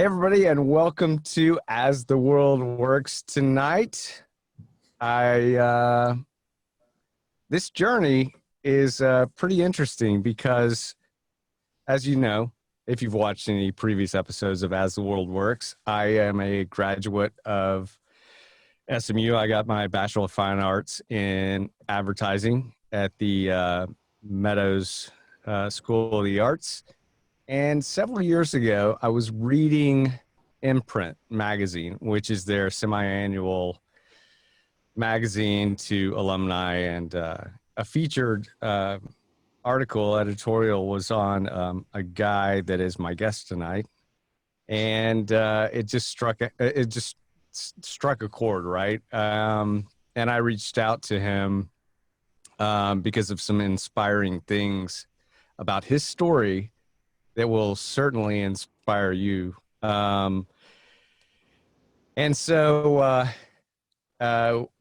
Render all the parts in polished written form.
Hey, everybody, and welcome to As the World Works tonight. This journey is pretty interesting because, as you know, if you've watched any previous episodes of As the World Works, I am a graduate of SMU. I got my Bachelor of Fine Arts in Advertising at the Meadows School of the Arts. And several years ago, I was reading Imprint magazine, which is their semi-annual magazine to alumni, and a featured article editorial was on a guy that is my guest tonight, and it just struck a chord, right? And I reached out to him because of some inspiring things about his story that will certainly inspire you. And so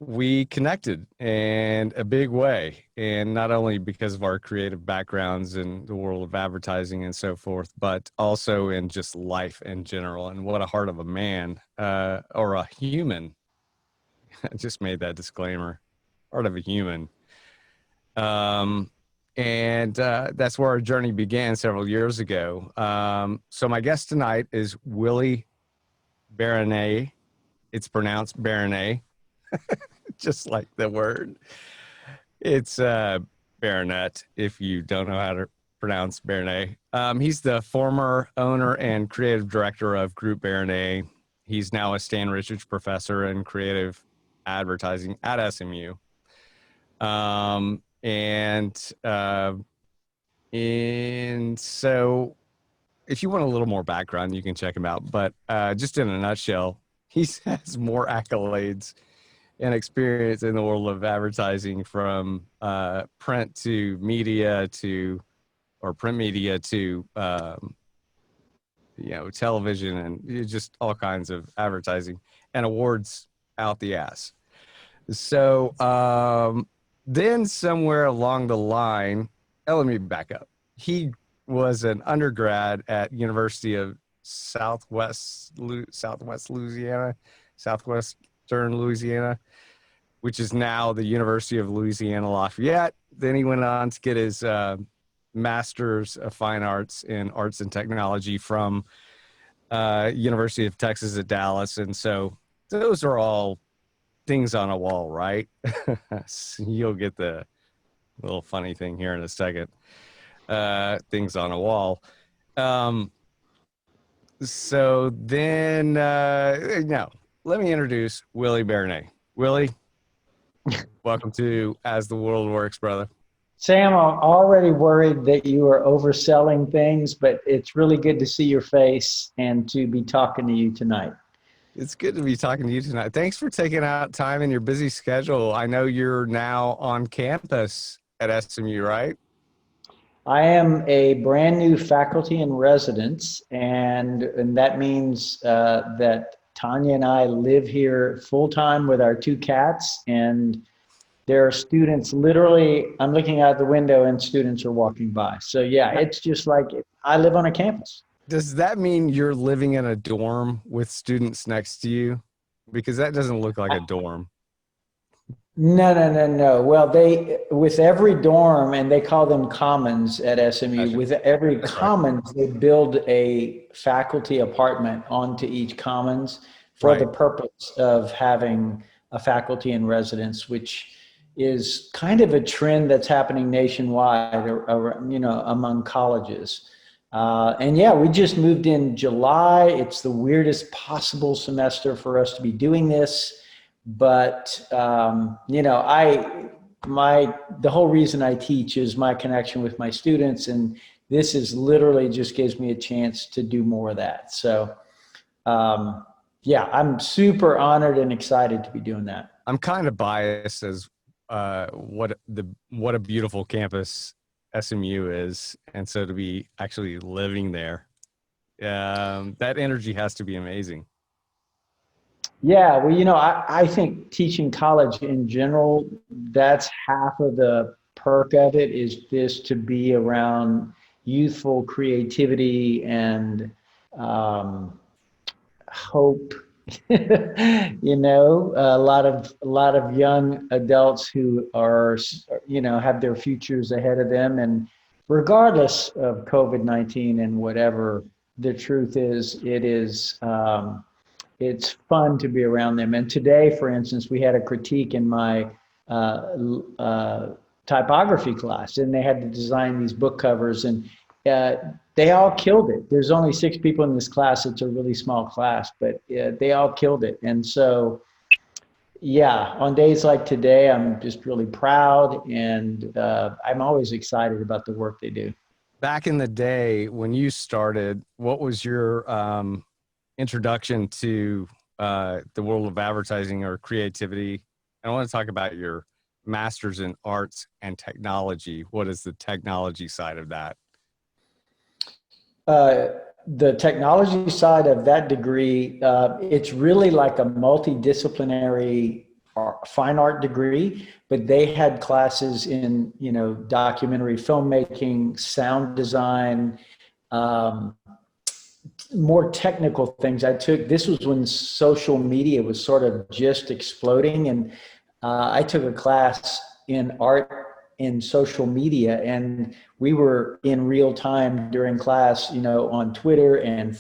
we connected in a big way, and not only because of our creative backgrounds in the world of advertising and so forth, but also in just life in general. And what a heart of a man, or a human. I just made that disclaimer. Heart of a human. And that's where our journey began several years ago. So my guest tonight is Willie Baronet. It's pronounced Baronet, just like the word. It's Baronet, if you don't know how to pronounce Baronet. He's the former owner and creative director of Group Baronet. He's now a Stan Richards professor in creative advertising at SMU. And so if you want a little more background, you can check him out. But just in a nutshell, he has more accolades and experience in the world of advertising, from print to media to, or print media to, television, and just all kinds of advertising and awards out the ass. So then somewhere along the line, let me back up. He was an undergrad at University of Southwestern Louisiana, which is now the University of Louisiana Lafayette. Then he went on to get his Master's of Fine Arts in Arts and Technology from University of Texas at Dallas. And so those are all things on a wall, right? You'll get the little funny thing here in a second. Things on a wall. So then, now, let me introduce Willie Baronet. Willie, welcome to As the World Works, brother. Sam, I'm already worried that you are overselling things, but it's really good to see your face and to be talking to you tonight. It's good to be talking to you tonight. Thanks for taking out time in your busy schedule. I know you're now on campus at SMU, right? I am a brand new faculty in residence, and that means that Tanya and I live here full time with our two cats, and there are students literally, I'm looking out the window and students are walking by. So yeah, it's just like I live on a campus. Does that mean you're living in a dorm with students next to you? Because that doesn't look like a dorm. No. Well, with every dorm, and they call them commons at SMU, Gotcha. with every That's commons, they build a faculty apartment onto each commons for the Right. purpose of having a faculty in residence, which is kind of a trend that's happening nationwide, among colleges. And yeah, we just moved in July. It's the weirdest possible semester for us to be doing this. But the whole reason I teach is my connection with my students, and this is literally just gives me a chance to do more of that. So yeah, I'm super honored and excited to be doing that. I'm kind of biased as what a beautiful campus SMU is, and so to be actually living there, that energy has to be amazing. Yeah, well, I think teaching college in general, that's half of the perk of it, is this to be around youthful creativity and hope, a lot of young adults who are, have their futures ahead of them. And regardless of COVID-19 and whatever the truth is, it's fun to be around them. And today, for instance, we had a critique in my typography class, and they had to design these book covers, and they all killed it. There's only 6 people in this class. It's a really small class, but they all killed it. And so, yeah, on days like today, I'm just really proud, and I'm always excited about the work they do. Back in the day when you started, what was your introduction to the world of advertising or creativity? I want to talk about your master's in arts and technology. What is the technology side of that? The technology side of that degree, it's really like a multidisciplinary fine art degree, but they had classes in, documentary filmmaking, sound design, more technical things. This was when social media was sort of just exploding, and I took a class in art in social media, and we were in real time during class, on Twitter and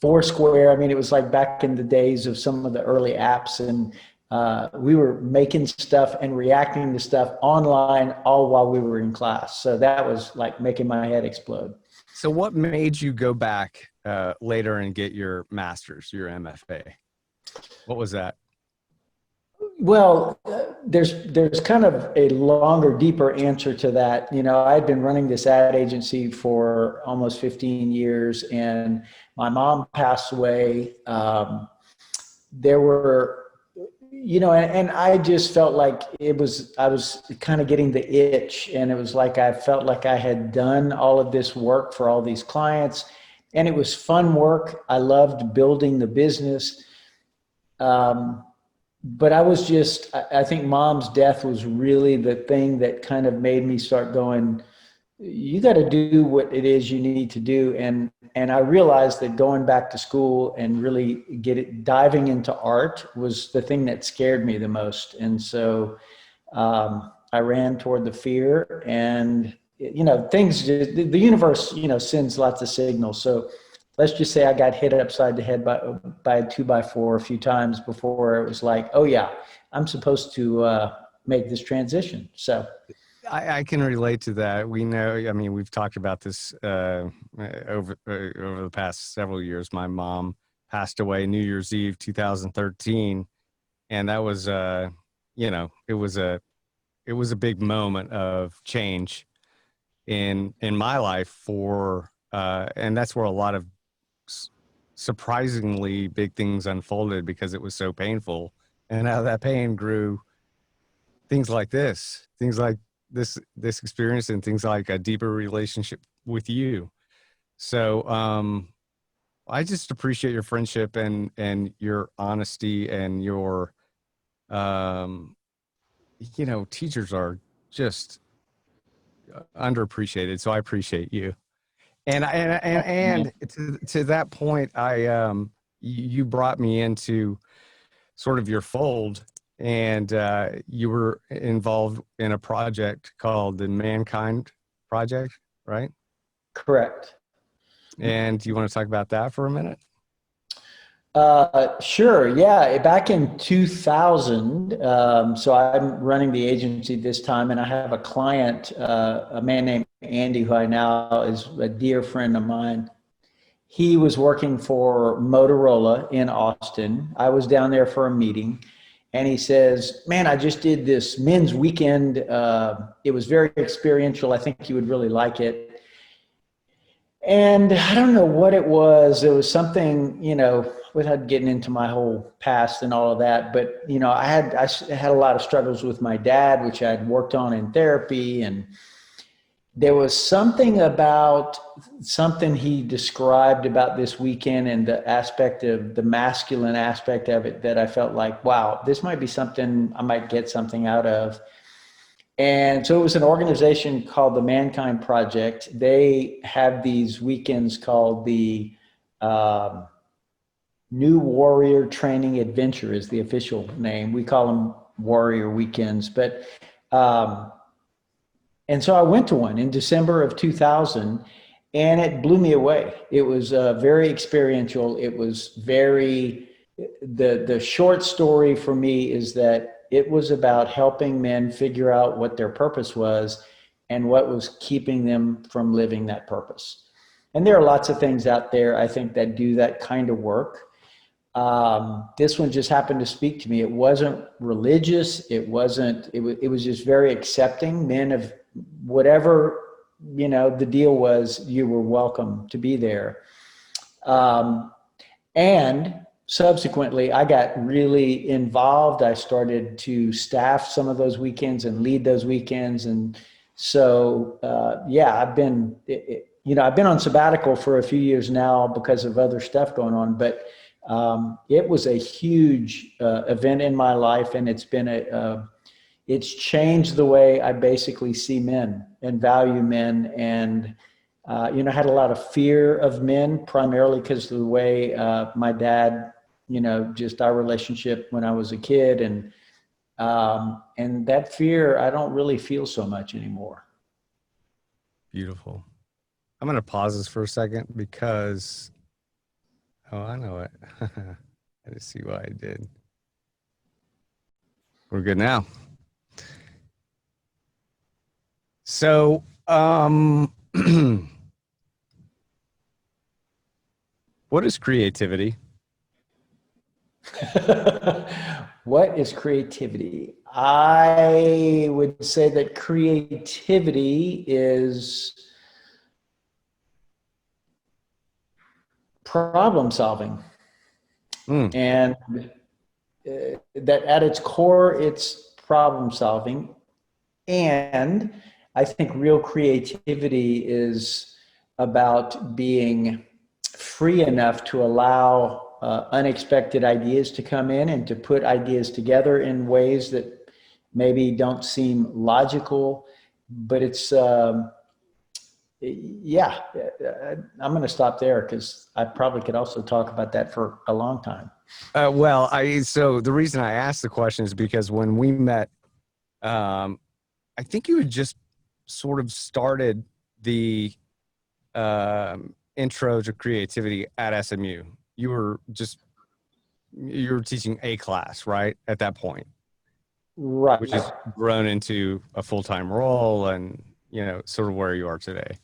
Foursquare. I mean, it was like back in the days of some of the early apps, and we were making stuff and reacting to stuff online all while we were in class. So that was like making my head explode. So what made you go back later and get your master's, your MFA? What was that? Well, there's kind of a longer, deeper answer to that. I'd been running this ad agency for almost 15 years, and my mom passed away. There were, and I just felt like I was kind of getting the itch, and it was like I felt like I had done all of this work for all these clients, and it was fun work. I loved building the business. But I think mom's death was really the thing that kind of made me start going, you got to do what it is you need to do. And I realized that going back to school and really diving into art was the thing that scared me the most. And so I ran toward the fear, and, the universe, sends lots of signals. So let's just say I got hit upside the head by a 2x4 a few times before it was like, oh yeah, I'm supposed to make this transition. So I can relate to that. We know, I mean, we've talked about this over the past several years. My mom passed away New Year's Eve, 2013. And that was, it was a big moment of change in my life and that's where a lot of surprisingly big things unfolded, because it was so painful, and out of that pain grew things like this experience, and things like a deeper relationship with you. So I just appreciate your friendship and your honesty, and your teachers are just underappreciated, so I appreciate you. And to that point, you brought me into sort of your fold, and you were involved in a project called the Mankind Project, right? Correct. And do you want to talk about that for a minute? Sure. Yeah. Back in 2000, so I'm running the agency this time, and I have a client, a man named Andy, who I now is a dear friend of mine. He was working for Motorola in Austin. I was down there for a meeting, and he says, man, I just did this men's weekend. It was very experiential. I think you would really like it. And I don't know what it was. It was something, without getting into my whole past and all of that, but I had a lot of struggles with my dad, which I'd worked on in therapy, and there was something he described about this weekend and the masculine aspect of it that I felt like, wow, this might be something I might get something out of. And so it was an organization called the Mankind Project. They have these weekends called the New Warrior Training Adventure is the official name. We call them Warrior Weekends, but and so I went to one in December of 2000, and it blew me away. It was very experiential. It was very, the short story for me is that it was about helping men figure out what their purpose was and what was keeping them from living that purpose. And there are lots of things out there, I think, that do that kind of work. This one just happened to speak to me. It wasn't religious. It was just very accepting. Men of whatever, the deal was, you were welcome to be there. And subsequently, I got really involved. I started to staff some of those weekends and lead those weekends. And so, I've been on sabbatical for a few years now because of other stuff going on, but it was a huge event in my life, and it's been it's changed the way I basically see men and value men. And I had a lot of fear of men, primarily because of the way my dad, just our relationship when I was a kid, and that fear I don't really feel so much anymore. Beautiful. I'm going to pause this for a second because, oh, I know it. I just see what I did. We're good now. So, what is creativity? What is creativity? I would say that creativity is problem solving. And that at its core, it's problem solving. And I think real creativity is about being free enough to allow unexpected ideas to come in and to put ideas together in ways that maybe don't seem logical, but it's, I'm going to stop there because I probably could also talk about that for a long time. So the reason I asked the question is because when we met, I think you had just sort of started the intro to creativity at SMU. You were teaching a class, right? At that point. Right. Which has grown into a full-time role and, sort of where you are today.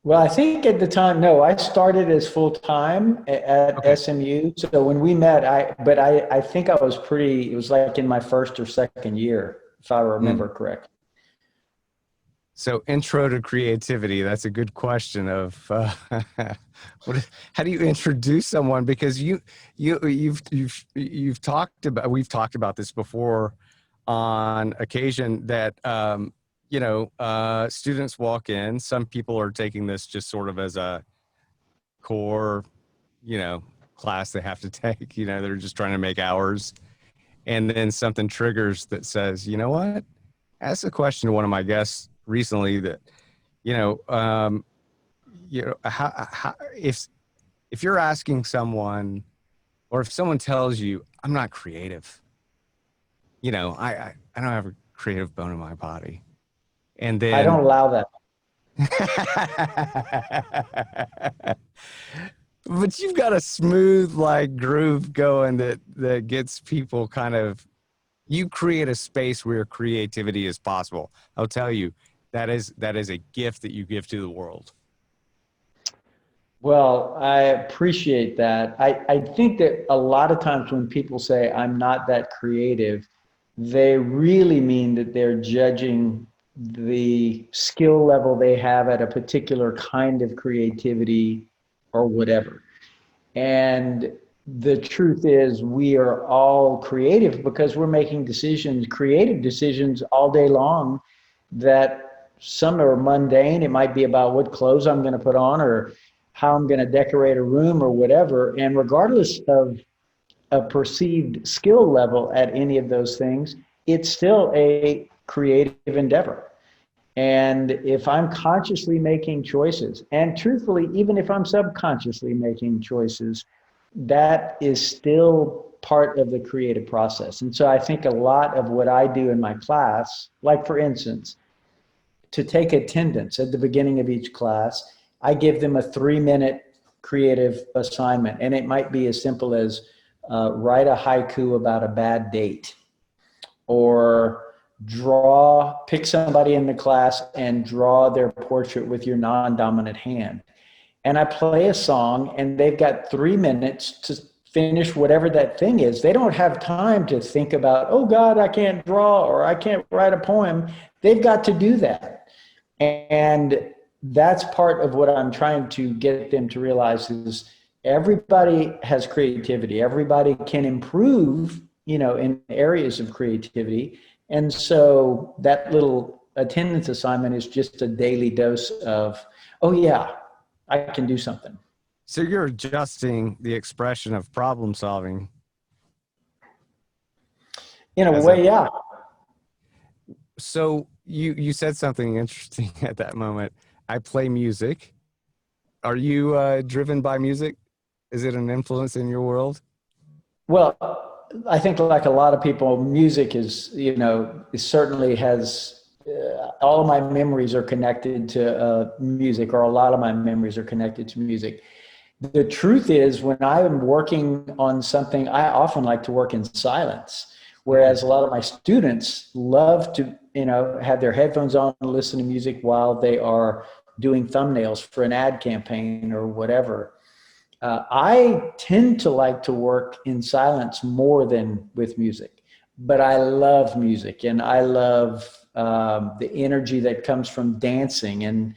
Well, I think at the time, no, I started as full-time at SMU. So when we met, I think it was like in my first or second year, if I remember correctly. So intro to creativity, that's a good question of how do you introduce someone? Because we've talked about this before on occasion that, students walk in, some people are taking this just sort of as a core, class they have to take, they're just trying to make hours. And then something triggers that says, you know what? Ask a question to one of my guests recently that, if you're asking someone, or if someone tells you, I'm not creative, I don't have a creative bone in my body. And then I don't allow that. But you've got a smooth groove going that gets people kind of, you create a space where creativity is possible. I'll tell you, that is a gift that you give to the world. Well, I appreciate that. I think that a lot of times when people say I'm not that creative, they really mean that they're judging the skill level they have at a particular kind of creativity or whatever. And the truth is we are all creative because we're making creative decisions all day long, that some are mundane. It might be about what clothes I'm going to put on or how I'm going to decorate a room or whatever. And regardless of a perceived skill level at any of those things, it's still a creative endeavor. And if I'm consciously making choices, and truthfully, even if I'm subconsciously making choices, that is still part of the creative process. And so I think a lot of what I do in my class, like for instance, to take attendance at the beginning of each class, I give them a 3-minute creative assignment. And it might be as simple as write a haiku about a bad date, or pick somebody in the class and draw their portrait with your non-dominant hand. And I play a song, and they've got 3 minutes to finish whatever that thing is. They don't have time to think about, oh God, I can't draw or I can't write a poem. They've got to do that. And that's part of what I'm trying to get them to realize is everybody has creativity. Everybody can improve, in areas of creativity. And so that little attendance assignment is just a daily dose of, oh yeah, I can do something. So you're adjusting the expression of problem solving. In a way, yeah. So you said something interesting at that moment. I play music. Are you driven by music? Is it an influence in your world? Well, I think like a lot of people, music is, it certainly has, all of my memories are connected to music, or a lot of my memories are connected to music. The truth is, when I'm working on something, I often like to work in silence. Whereas a lot of my students love to, have their headphones on and listen to music while they are doing thumbnails for an ad campaign or whatever. I tend to like to work in silence more than with music, but I love music, and I love the energy that comes from dancing, and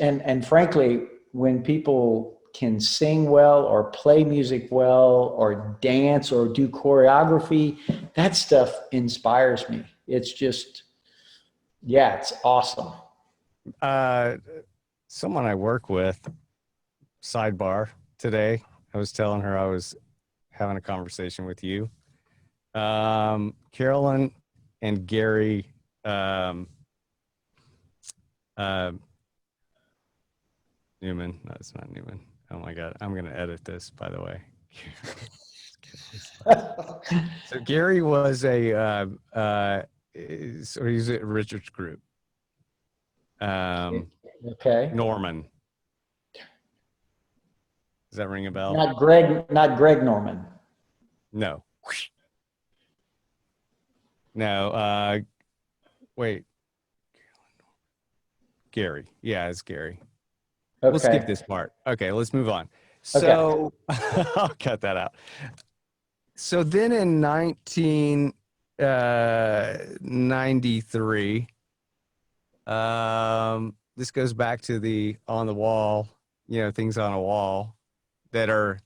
and frankly, when people can sing well or play music well or dance or do choreography, that stuff inspires me. It's just, yeah, it's awesome. Someone I work with, sidebar, today, I was telling her I was having a conversation with you. Carolyn and Gary Newman. No, it's not Newman. Oh my God. I'm going to edit this, by the way. So Gary was so he's at Richard's group. Okay. Norman. Does that ring a bell? Not Greg Norman. No. No. Wait. Gary. Yeah, it's Gary. Okay. We'll skip this part. Okay, let's move on. So I'll cut that out. So then in 1993, this goes back to the on the wall, things on a wall that are,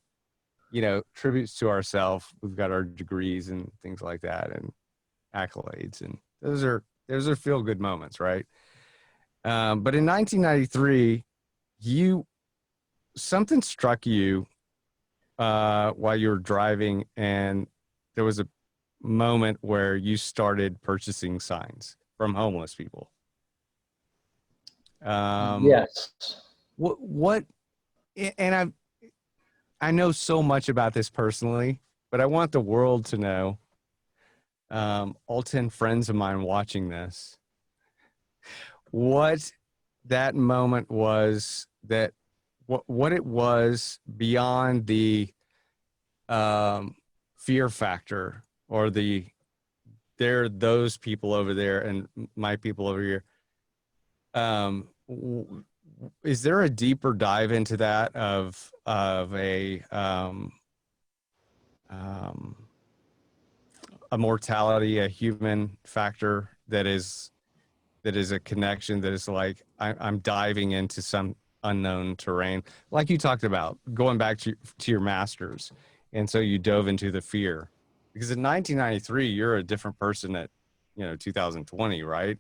tributes to ourselves. We've got our degrees and things like that, and accolades, and those are feel good moments, right? But in 1993, something struck you while you were driving, and there was a moment where you started purchasing signs from homeless people. Yes. What and I know so much about this personally, but I want the world to know, all 10 friends of mine watching this, what that moment was, that what it was beyond the fear factor, or those people over there and my people over here. Is there a deeper dive into that of a mortality, a human factor that is a connection, that is like, I'm diving into some unknown terrain, like you talked about, going back to your master's, and so you dove into the fear, because in 1993 you're a different person at 2020, right?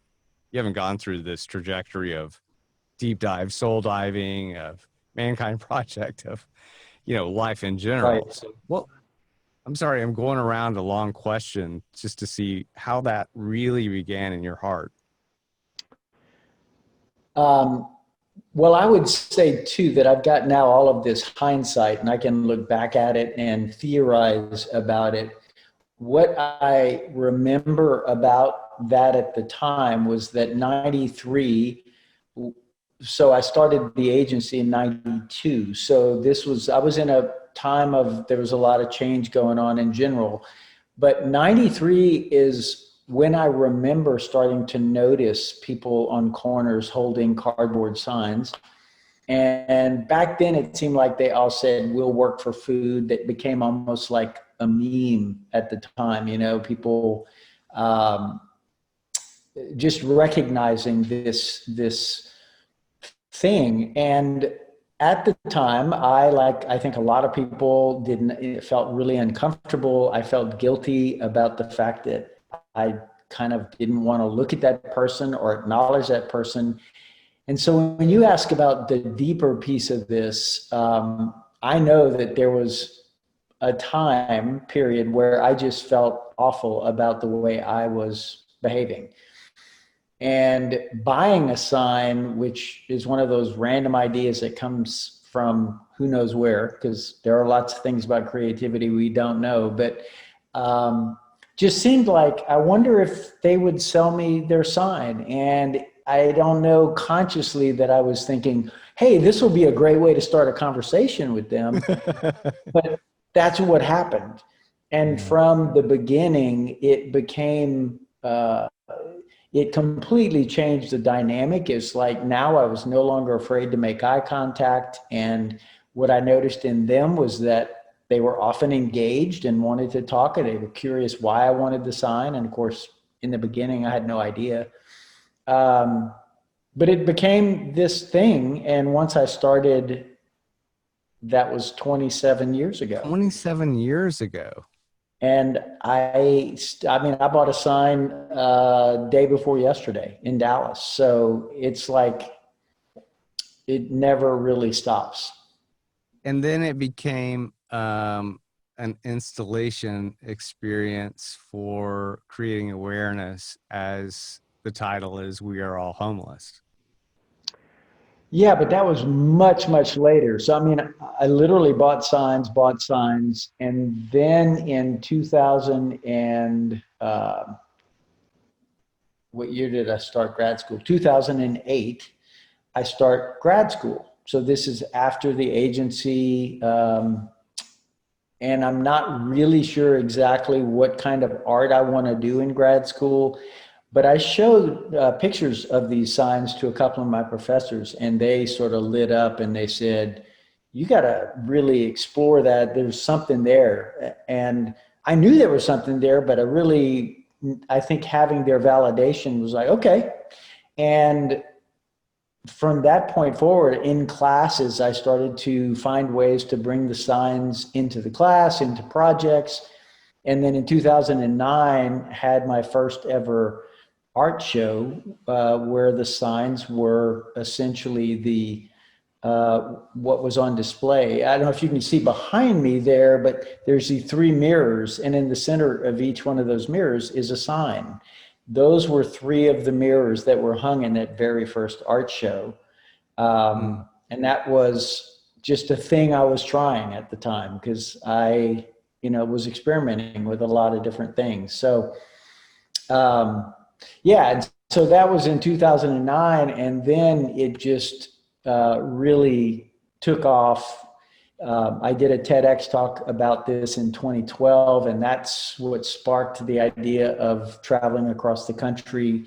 You haven't gone through this trajectory of deep dive soul diving, of Mankind Project, of life in general. Right. So, well, I'm sorry, I'm going around a long question just to see how that really began in your heart. Well, I would say too that I've got now all of this hindsight and I can look back at it and theorize about it. What I remember about that at the time was that 93, so I started the agency in 92. So I was in a time of, there was a lot of change going on in general. But 93 is when I remember starting to notice people on corners holding cardboard signs. And back then it seemed like they all said, we'll work for food. That became almost like a meme at the time, people um, just recognizing this thing. And at the time, I think a lot of people didn't, it felt really uncomfortable. I felt guilty about the fact that I kind of didn't want to look at that person or acknowledge that person. And so when you ask about the deeper piece of this, I know that there was a time period where I just felt awful about the way I was behaving. And buying a sign, which is one of those random ideas that comes from who knows where, because there are lots of things about creativity we don't know, but just seemed like, I wonder if they would sell me their sign. And I don't know consciously that I was thinking, hey, this will be a great way to start a conversation with them. But that's what happened. And from the beginning, it became, it completely changed the dynamic. It's like now I was no longer afraid to make eye contact. And what I noticed in them was that they were often engaged and wanted to talk, and they were curious why I wanted the sign. And of course, in the beginning, I had no idea. But it became this thing. And once I started, that was 27 years ago. 27 years ago. And I mean, I bought a sign day before yesterday in Dallas. So it's like, it never really stops. And then it became an installation experience for creating awareness, as the title is, We Are All Homeless. Yeah, but that was much, much later. So, I mean, I literally bought signs. And then in 2000 and, what year did I start grad school? 2008, I start grad school. So this is after the agency. And I'm not really sure exactly what kind of art I want to do in grad school. But I showed pictures of these signs to a couple of my professors, and they sort of lit up and they said, you got to really explore that. There's something there. And I knew there was something there, but I think having their validation was like, okay. And from that point forward, in classes, I started to find ways to bring the signs into the class, into projects. And then in 2009, had my first ever art show where the signs were essentially what was on display. I don't know if you can see behind me there, but there's the three mirrors, and in the center of each one of those mirrors is a sign. Those were three of the mirrors that were hung in that very first art show. And that was just a thing I was trying at the time, because I, was experimenting with a lot of different things. So, yeah, and so that was in 2009, and then it just really took off. I did a TEDx talk about this in 2012, and that's what sparked the idea of traveling across the country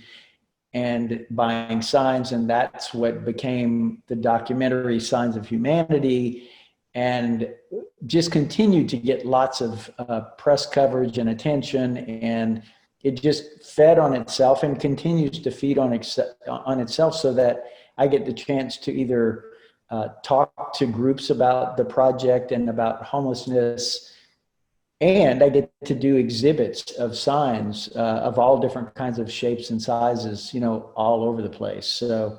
and buying signs, and that's what became the documentary Signs of Humanity, and just continued to get lots of press coverage and attention, and it just fed on itself and continues to feed on itself, so that I get the chance to either talk to groups about the project and about homelessness, and I get to do exhibits of signs of all different kinds of shapes and sizes, all over the place. So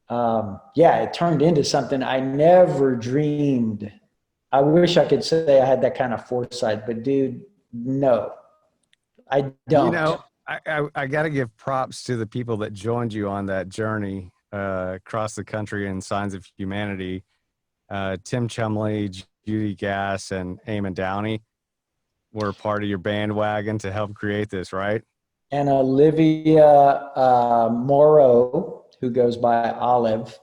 yeah, it turned into something I never dreamed. I wish I could say I had that kind of foresight, but dude, no. I don't. I got to give props to the people that joined you on that journey. across the country in Signs of Humanity. Tim Chumley, Judy Gass, and Eamon Downey were part of your bandwagon to help create this, right? And Olivia Morrow, who goes by Olive.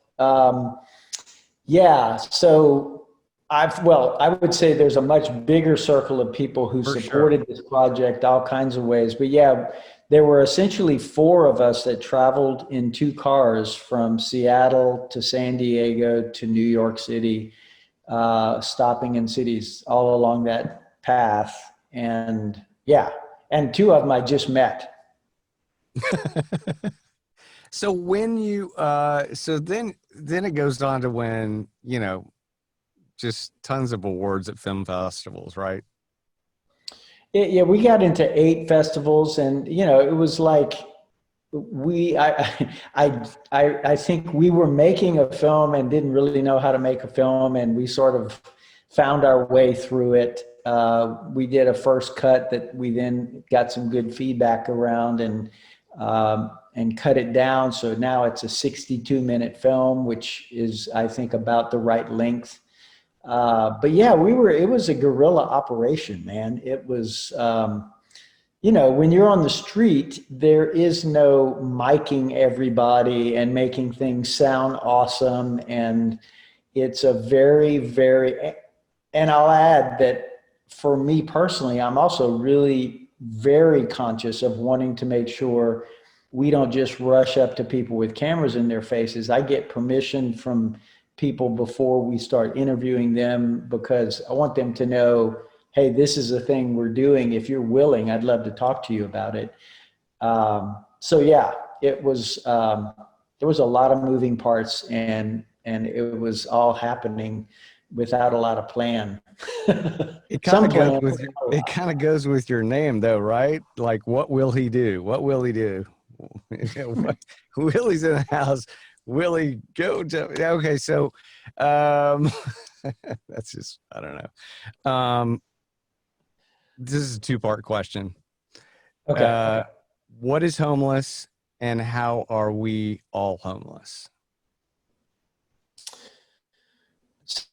Yeah, so I would say there's a much bigger circle of people who For sure. supported this project all kinds of ways. But yeah, there were essentially four of us that traveled in two cars from Seattle to San Diego to New York City, stopping in cities all along that path. And yeah, and two of them I just met. So when you so then it goes on to when, just tons of awards at film festivals, right? Yeah, we got into 8 festivals, and it was like we I think we were making a film and didn't really know how to make a film, and we sort of found our way through it. We did a first cut that we then got some good feedback around, and cut it down. So now it's a 62-minute film, which is, I think, about the right length. But yeah, it was a guerrilla operation, man. It was, when you're on the street, there is no miking everybody and making things sound awesome. And it's a very, very, and I'll add that for me personally, I'm also really very conscious of wanting to make sure we don't just rush up to people with cameras in their faces. I get permission from people before we start interviewing them, because I want them to know, hey, this is a thing we're doing. If you're willing, I'd love to talk to you about it. So yeah, it was there was a lot of moving parts, and it was all happening without a lot of plan. It kind Some of goes plan. with it kind of goes with your name though, right? Like, what will he do? What will he do? What, Willie's in the house. Willie, go to, okay. So, um, that's just, I don't know. This is a two-part question. Okay. What is homeless, and how are we all homeless?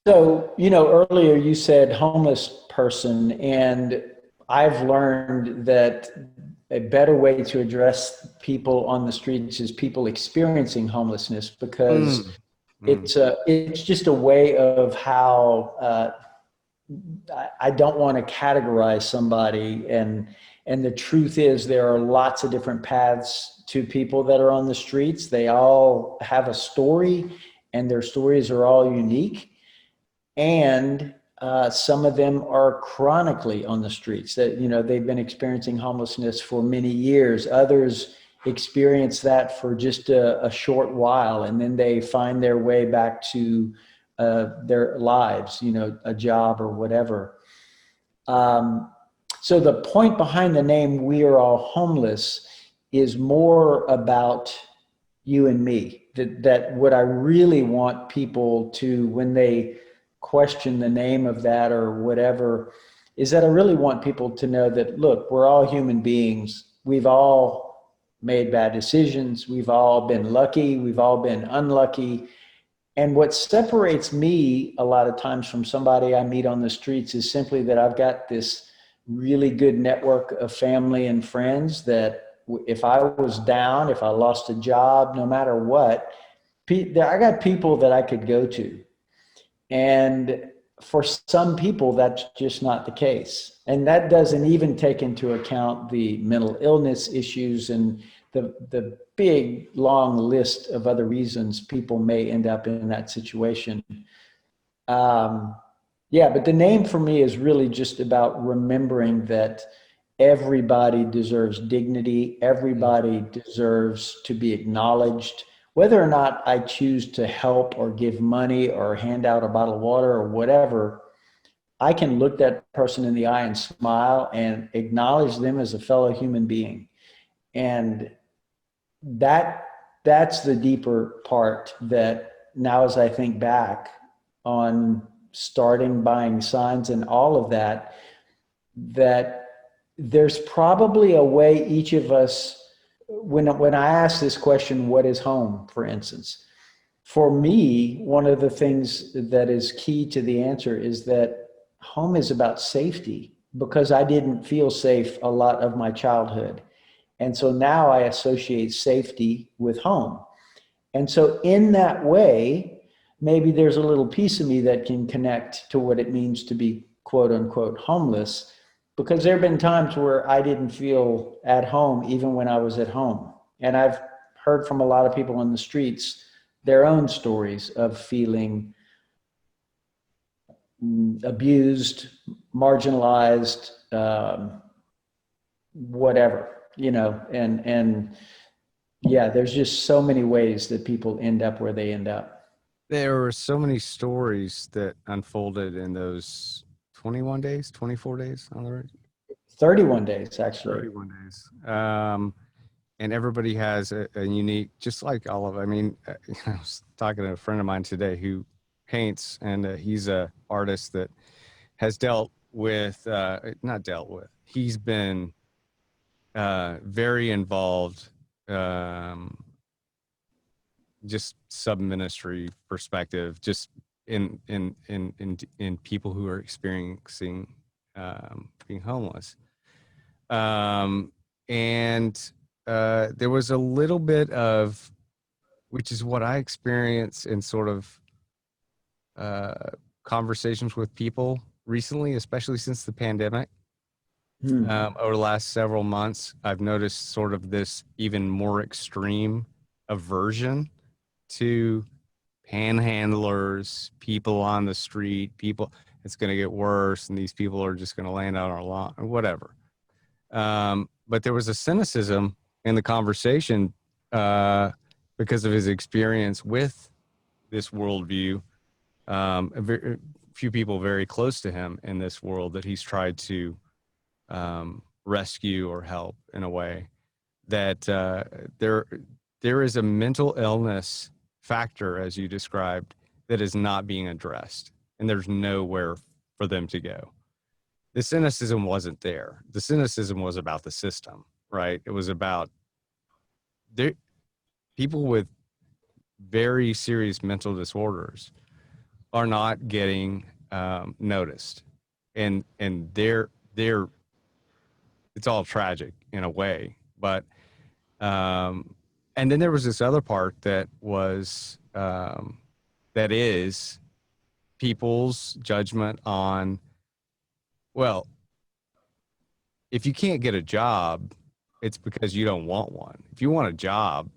So, earlier you said homeless person, and I've learned that a better way to address people on the streets is people experiencing homelessness, because Mm, mm. it's just a way of how I don't want to categorize somebody, and the truth is there are lots of different paths to people that are on the streets. They all have a story, and their stories are all unique, and some of them are chronically on the streets, that they've been experiencing homelessness for many years. Others experience that for just a short while, and then they find their way back to their lives, a job or whatever. So the point behind the name "We Are All Homeless" is more about you and me. That what I really want people to, when they question the name of that or whatever, is that I really want people to know that, look, we're all human beings. We've all made bad decisions. We've all been lucky. We've all been unlucky. And what separates me a lot of times from somebody I meet on the streets is simply that I've got this really good network of family and friends that if I was down, if I lost a job, no matter what, I got people that I could go to. And for some people, that's just not the case. And that doesn't even take into account the mental illness issues and the big, long list of other reasons people may end up in that situation. Yeah, but the name for me is really just about remembering that everybody deserves dignity. Everybody deserves to be acknowledged. Whether or not I choose to help or give money or hand out a bottle of water or whatever, I can look that person in the eye and smile and acknowledge them as a fellow human being. And that that's the deeper part, that now as I think back on starting buying signs and all of that, that there's probably a way each of us when I ask this question, what is home, for instance, for me, one of the things that is key to the answer is that home is about safety, because I didn't feel safe a lot of my childhood. And so now I associate safety with home. And so, in that way, maybe there's a little piece of me that can connect to what it means to be quote unquote homeless, because there have been times where I didn't feel at home even when I was at home. And I've heard from a lot of people on the streets their own stories of feeling abused, marginalized, whatever, and yeah, there's just so many ways that people end up where they end up. There were so many stories that unfolded in those 21 days, 24 days on the road, 31 days, actually. 31 days. And everybody has a unique, just like all of, I mean, I was talking to a friend of mine today who paints, and he's a artist that has dealt with, not dealt with, he's been very involved, just sub ministry perspective, just in people who are experiencing being homeless. And there was a little bit of, which is what I experience in sort of conversations with people recently, especially since the pandemic. Over the last several months, I've noticed sort of this even more extreme aversion to panhandlers, people on the street, people, it's going to get worse, and these people are just going to land on our lawn or whatever. But there was a cynicism in the conversation because of his experience with this worldview. A few people very close to him in this world that he's tried to rescue or help in a way, that there is a mental illness factor, as you described, that is not being addressed, and there's nowhere for them to go. The cynicism wasn't there. The cynicism was about the system, right? It was about people with very serious mental disorders are not getting noticed, and they're it's all tragic in a way, but and then there was this other part that was that is people's judgment on, well, if you can't get a job, it's because you don't want one. If you want a job,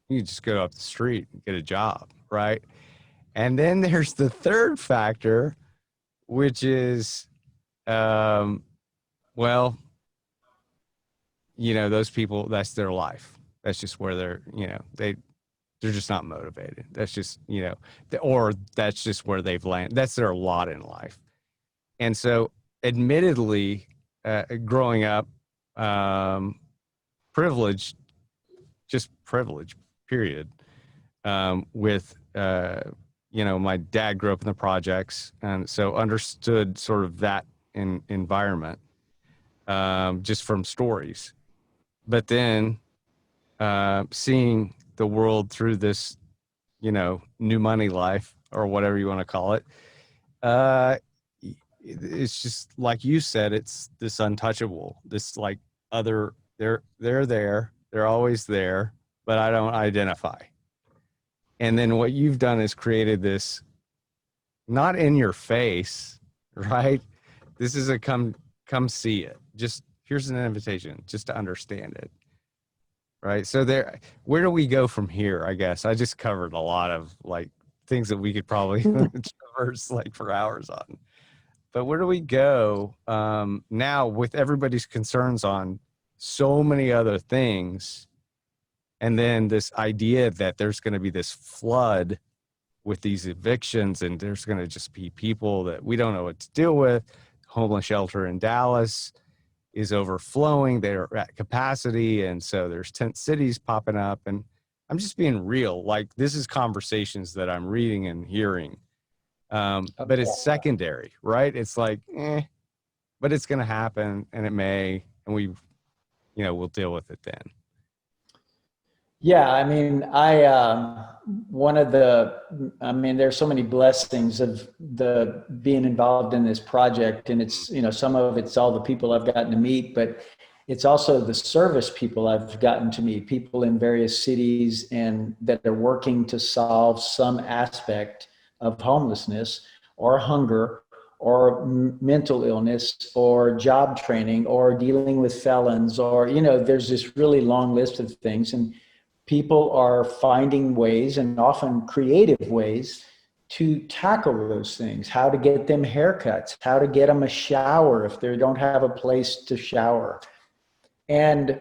you can just go up the street and get a job, right? And then there's the third factor, which is, well, those people, that's their life. That's just where they're just not motivated. That's just, or that's just where they've landed. That's their lot in life. And so, admittedly, growing up, privileged, just privilege, period. With, my dad grew up in the projects, and so understood sort of that environment, just from stories. But then seeing the world through this, new money life, or whatever you want to call it, uh, it's just like you said, it's this untouchable, this like other, they're there, they're always there, but I don't identify. And then what you've done is created this, not in your face, right? This is a come see it. Just here's an invitation just to understand it. Right. So where do we go from here? I guess I just covered a lot of like things that we could probably traverse like for hours on. But where do we go now with everybody's concerns on so many other things? And then this idea that there's going to be this flood with these evictions, and there's going to just be people that we don't know what to deal with. Homeless shelter in Dallas is overflowing. They're at capacity. And so there's tent cities popping up. And I'm just being real. Like, this is conversations that I'm reading and hearing. But it's secondary, right? It's like, but it's going to happen, and it may, and we'll deal with it then. Yeah, I mean, one of I mean, there's so many blessings of the being involved in this project, and it's, some of it's all the people I've gotten to meet, but it's also the service people I've gotten to meet, people in various cities and that are working to solve some aspect of homelessness or hunger or mental illness or job training or dealing with felons, or, there's this really long list of things. And people are finding ways, and often creative ways, to tackle those things. How to get them haircuts, how to get them a shower if they don't have a place to shower. And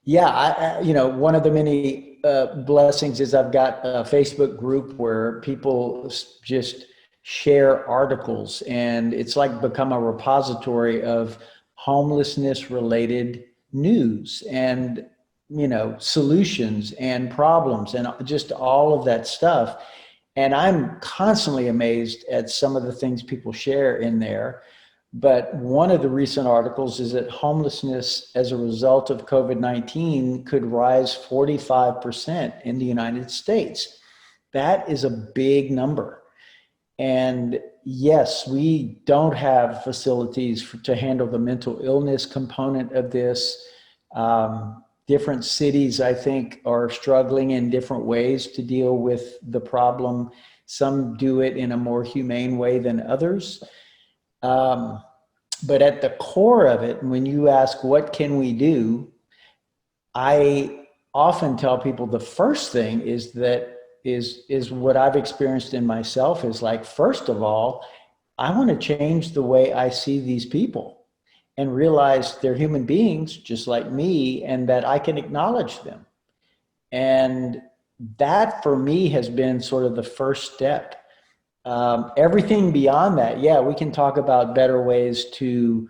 yeah, one of the many blessings is I've got a Facebook group where people just share articles, and it's like become a repository of homelessness related news and, solutions and problems and just all of that stuff. And I'm constantly amazed at some of the things people share in there. But one of the recent articles is that homelessness as a result of COVID-19 could rise 45% in the United States. That is a big number. And yes, we don't have facilities to handle the mental illness component of this. Different cities, I think, are struggling in different ways to deal with the problem. Some do it in a more humane way than others. But at the core of it, when you ask, what can we do? I often tell people the first thing is what I've experienced in myself is like, first of all, I want to change the way I see these people and realize they're human beings just like me, and that I can acknowledge them. And that for me has been sort of the first step. Everything beyond that, yeah, we can talk about better ways to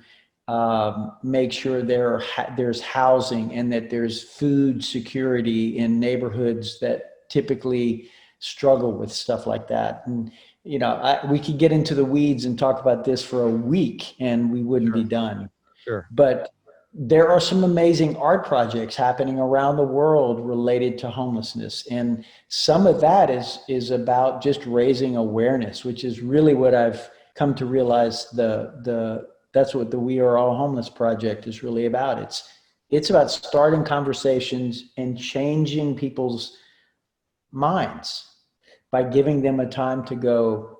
make sure there's housing and that there's food security in neighborhoods that typically struggle with stuff like that. And, we could get into the weeds and talk about this for a week and we wouldn't be done. Sure. But there are some amazing art projects happening around the world related to homelessness. And some of that is about just raising awareness, which is really what I've come to realize that's what the We Are All Homeless project is really about. It's about starting conversations and changing people's minds by giving them a time to go,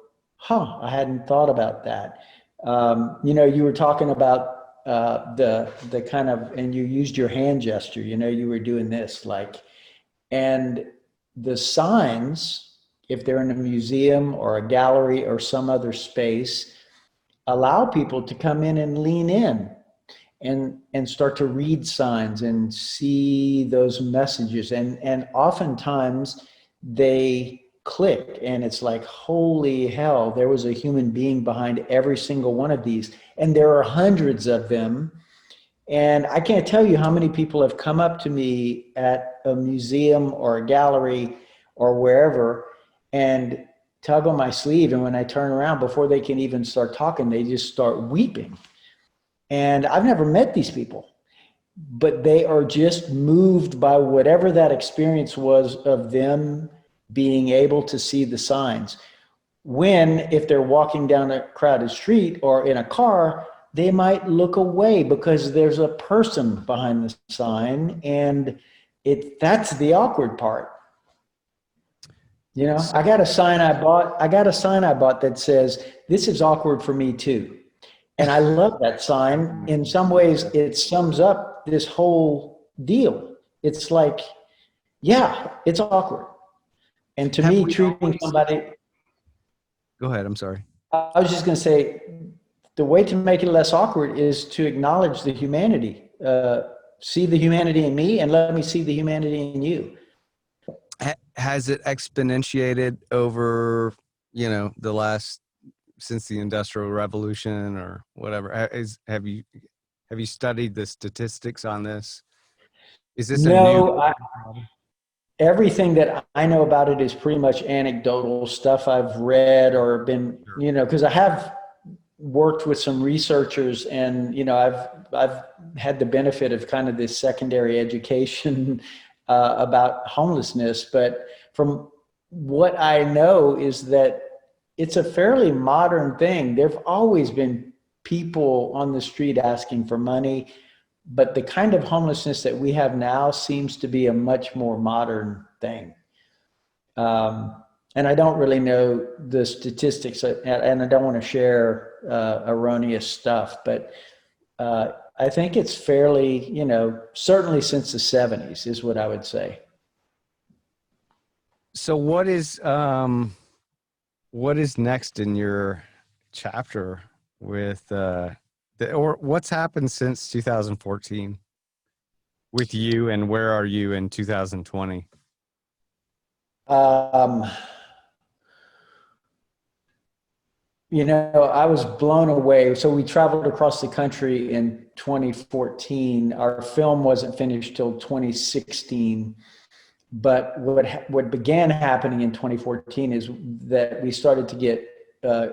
I hadn't thought about that. You were talking about the kind of, and you used your hand gesture, you were doing this, like, and the signs, if they're in a museum or a gallery or some other space, allow people to come in and lean in and start to read signs and see those messages. And oftentimes they click and it's like, holy hell, there was a human being behind every single one of these. And there are hundreds of them. And I can't tell you how many people have come up to me at a museum or a gallery or wherever and tug on my sleeve. And when I turn around, before they can even start talking, they just start weeping. And I've never met these people, but they are just moved by whatever that experience was of them being able to see the signs. When, if they're walking down a crowded street or in a car, they might look away because there's a person behind the sign, and that's the awkward part. I got a sign I bought that says, "This is awkward for me too." And I love that sign. In some ways, it sums up this whole deal. It's like, yeah, it's awkward. And to me, treating somebody. Go ahead. I'm sorry. I was just going to say, the way to make it less awkward is to acknowledge the humanity. See the humanity in me, and let me see the humanity in you. Has it exponentiated over, the last, since the Industrial Revolution or whatever? Have you studied the statistics on this? Is this everything that I know about it is pretty much anecdotal stuff I've read or been, because I have worked with some researchers, and I've had the benefit of kind of this secondary education about homelessness, but from what I know is that it's a fairly modern thing. There've always been people on the street asking for money, but the kind of homelessness that we have now seems to be a much more modern thing. And I don't really know the statistics, and I don't want to share erroneous stuff, but I think it's fairly, certainly since the 70s is what I would say. So what is next in your chapter with or what's happened since 2014 with you, and where are you in 2020? Um, I was blown away. So we traveled across the country in 2014. Our film wasn't finished till 2016. But what began happening in 2014 is that we started to get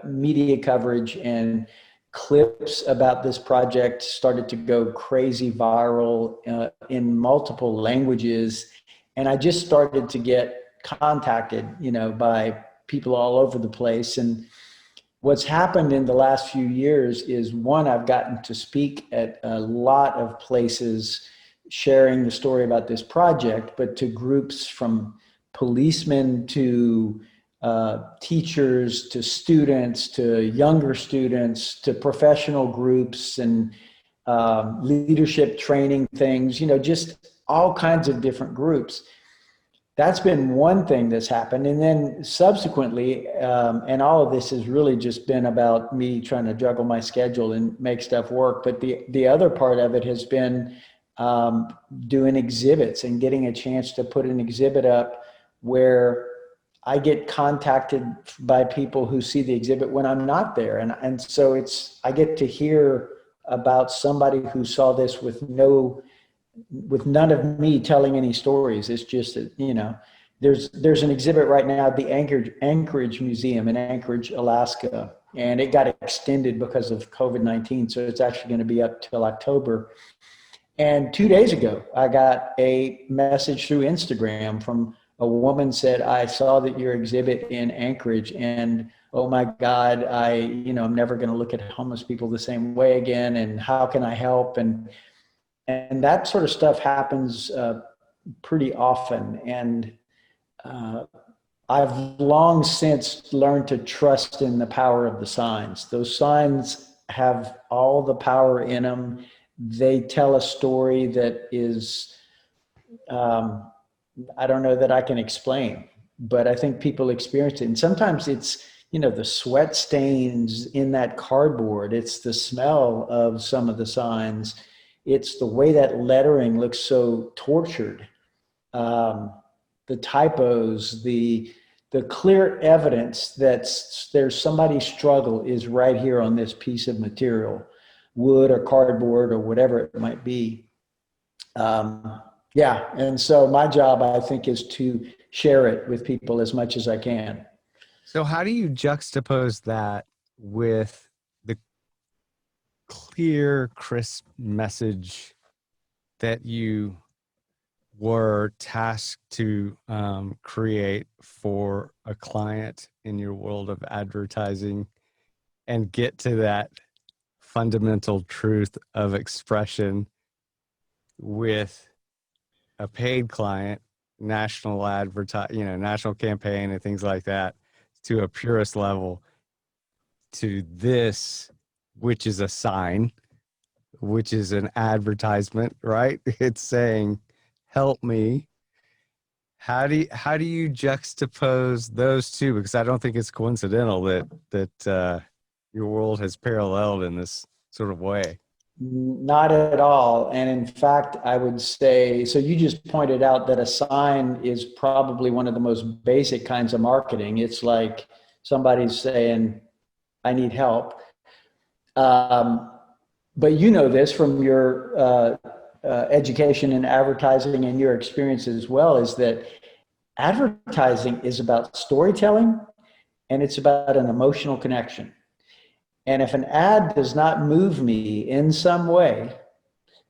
media coverage, and clips about this project started to go crazy viral in multiple languages. And I just started to get contacted, by people all over the place. And what's happened in the last few years is, one, I've gotten to speak at a lot of places sharing the story about this project, but to groups from policemen to teachers to students to younger students to professional groups and leadership training things, just all kinds of different groups. That's been one thing that's happened. And then subsequently, and all of this has really just been about me trying to juggle my schedule and make stuff work. But the other part of it has been doing exhibits and getting a chance to put an exhibit up where I get contacted by people who see the exhibit when I'm not there. And so I get to hear about somebody who saw this with none of me telling any stories. It's just that, there's an exhibit right now at the Anchorage Museum in Anchorage, Alaska, and it got extended because of COVID-19. So it's actually going to be up till October. And 2 days ago, I got a message through Instagram from a woman said, I saw that your exhibit in Anchorage, and oh my God, I'm never going to look at homeless people the same way again. And how can I help? And that sort of stuff happens pretty often. And I've long since learned to trust in the power of the signs. Those signs have all the power in them. They tell a story that is, I don't know that I can explain, but I think people experience it. And sometimes it's, the sweat stains in that cardboard. It's the smell of some of the signs. It's the way that lettering looks so tortured. The typos, the clear evidence that there's somebody's struggle is right here on this piece of material, wood or cardboard or whatever it might be. And so my job, I think, is to share it with people as much as I can. So how do you juxtapose that with the clear, crisp message that you were tasked to create for a client in your world of advertising, and get to that fundamental truth of expression with a paid client, national national campaign and things like that, to a purest level, to this, which is a sign, which is an advertisement, right? It's saying, help me. How do you juxtapose those two? Because I don't think it's coincidental that your world has paralleled in this sort of way. Not at all. And in fact, I would say, so you just pointed out that a sign is probably one of the most basic kinds of marketing. It's like somebody's saying, I need help. But you know this from your education in advertising and your experience as well, is that advertising is about storytelling and it's about an emotional connection. And if an ad does not move me in some way,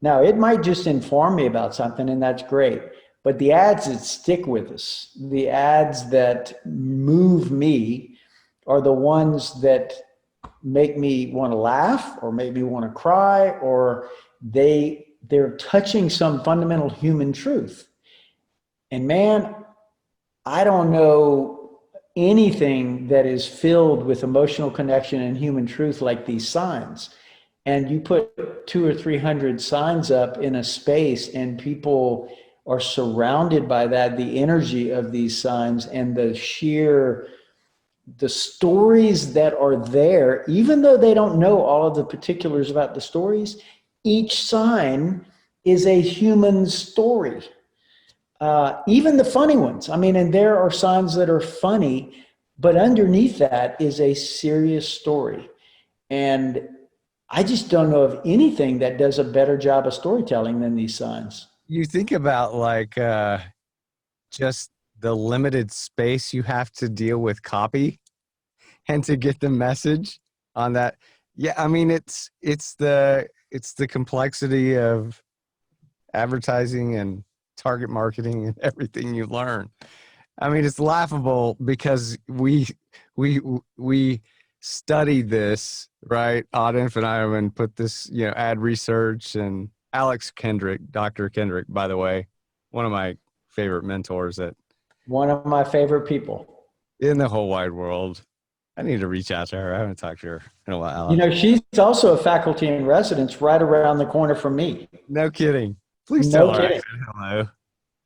now it might just inform me about something, and that's great. But the ads that stick with us, the ads that move me, are the ones that make me want to laugh or make me want to cry, or they're touching some fundamental human truth. And man, I don't know anything that is filled with emotional connection and human truth like these signs. And you put 200 or 300 signs up in a space, and people are surrounded by that, the energy of these signs and the stories that are there, even though they don't know all of the particulars about the stories. Each sign is a human story. Even the funny ones. I mean, and there are signs that are funny, but underneath that is a serious story. And I just don't know of anything that does a better job of storytelling than these signs. You think about like just the limited space you have to deal with copy and to get the message on that. Yeah, I mean it's the complexity of advertising and target marketing and everything you learn. I mean, it's laughable because we studied this, right? Adolf and I, and put this, ad research, and Alex Kendrick, Dr. Kendrick, by the way, one of my favorite mentors One of my favorite people. in the whole wide world. I need to reach out to her. I haven't talked to her in a while. She's also a faculty in residence right around the corner from me. No kidding. Please No tell her kidding. I said hello.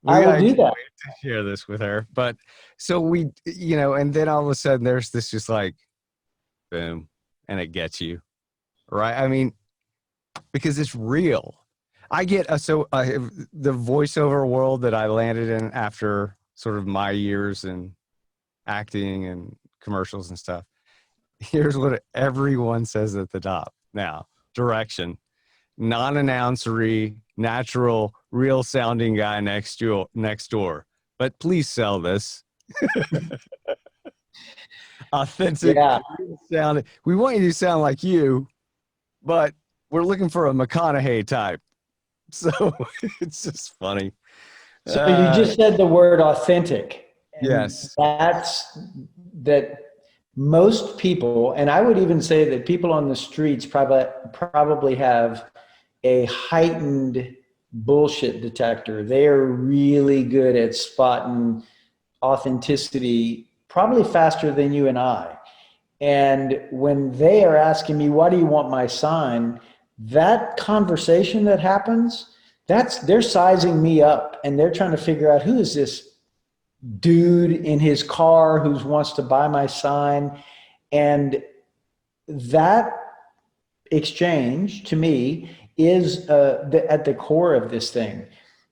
I will do that. To share this with her. But so we, and then all of a sudden there's this just like, boom, and it gets you, right? I mean, because it's real. I get the voiceover world that I landed in after sort of my years in acting and commercials and stuff. Here's what everyone says at the top now: direction, non-announcery, natural, real sounding guy next door. But please sell this. Authentic, real sounding. We want you to sound like you, but we're looking for a McConaughey type. So it's just funny. So you just said the word authentic. Yes. That most people, and I would even say that people on the streets probably have a heightened bullshit detector. They are really good at spotting authenticity, probably faster than you and I. And when they are asking me, why do you want my sign? That conversation that happens, they're sizing me up, and they're trying to figure out, who is this dude in his car who wants to buy my sign? And that exchange, to me, is at the core of this thing.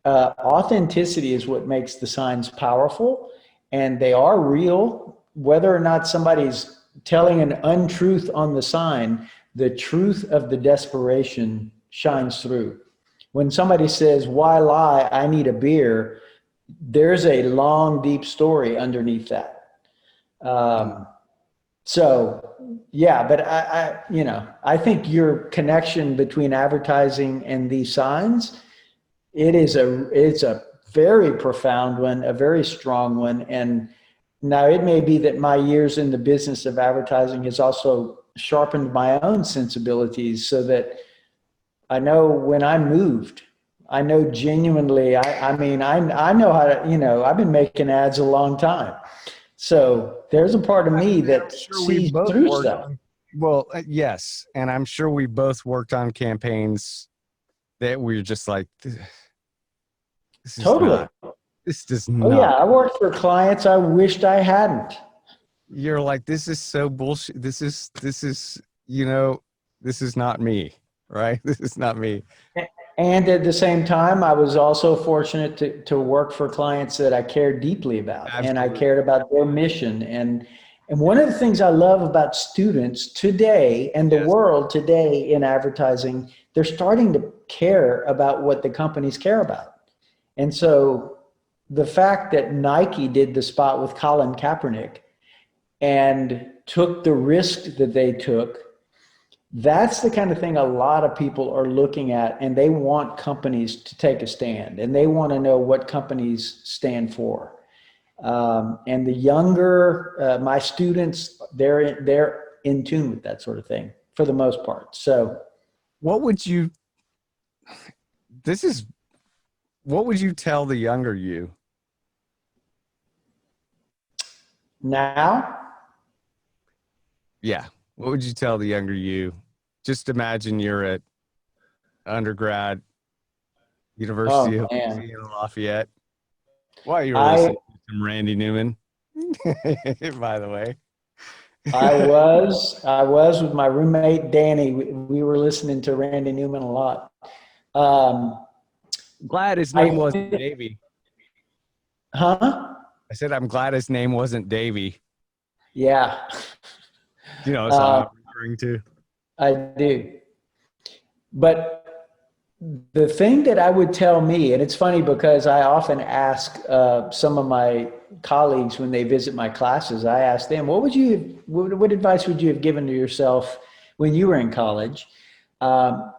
Authenticity is what makes the signs powerful, and they are real. Whether or not somebody's telling an untruth on the sign, the truth of the desperation shines through. When somebody says, why lie? I need a beer. There's a long, deep story underneath that. So yeah, but I think your connection between advertising and these signs, it's a very profound one, a very strong one. And now it may be that my years in the business of advertising has also sharpened my own sensibilities, so that I know when I moved, I know genuinely, I know how to, I've been making ads a long time. So there's a part of me that sees through stuff. Well, yes. And I'm sure we both worked on campaigns that we're just like, this does not. Oh yeah, I worked for clients I wished I hadn't. You're like, this is so bullshit. This is, this is not me, right? This is not me. And at the same time, I was also fortunate to work for clients that I cared deeply about. Absolutely. And I cared about their mission. And one of the things I love about students today and the world today in advertising, they're starting to care about what the companies care about. And so the fact that Nike did the spot with Colin Kaepernick and took the risk that they took, That's the kind of thing a lot of people are looking at, and they want companies to take a stand, and they want to know what companies stand for. And the younger, my students, they're in tune with that sort of thing for the most part. So, What would you, this is, what would you tell the younger you? now, Yeah. What would you tell the younger you? Just imagine you're at undergrad, University oh of man, Louisiana Lafayette. While you were I listening to some Randy Newman, by the way. I was with my roommate Danny. We were listening to Randy Newman a lot. Um, Glad his name wasn't I Davy. huh? I said, I'm glad his name wasn't Davy. Yeah, You know what song uh, I'm referring to? I do. But the thing that I would tell me, and it's funny because I often ask some of my colleagues when they visit my classes, I ask them, what advice would you have given to yourself when you were in college? Um,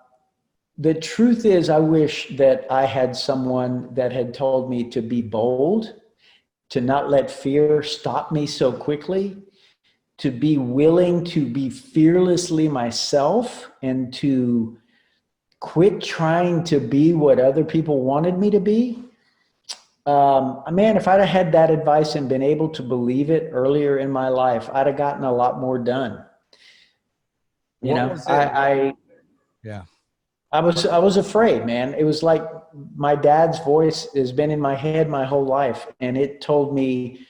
the truth is, I wish that I had someone that had told me to be bold, to not let fear stop me so quickly, to be willing to be fearlessly myself, and to quit trying to be what other people wanted me to be. Man, if I'd have had that advice and been able to believe it earlier in my life, I'd have gotten a lot more done. You What know, was it? Yeah. I was afraid, man. It was like my dad's voice has been in my head my whole life, and it told me,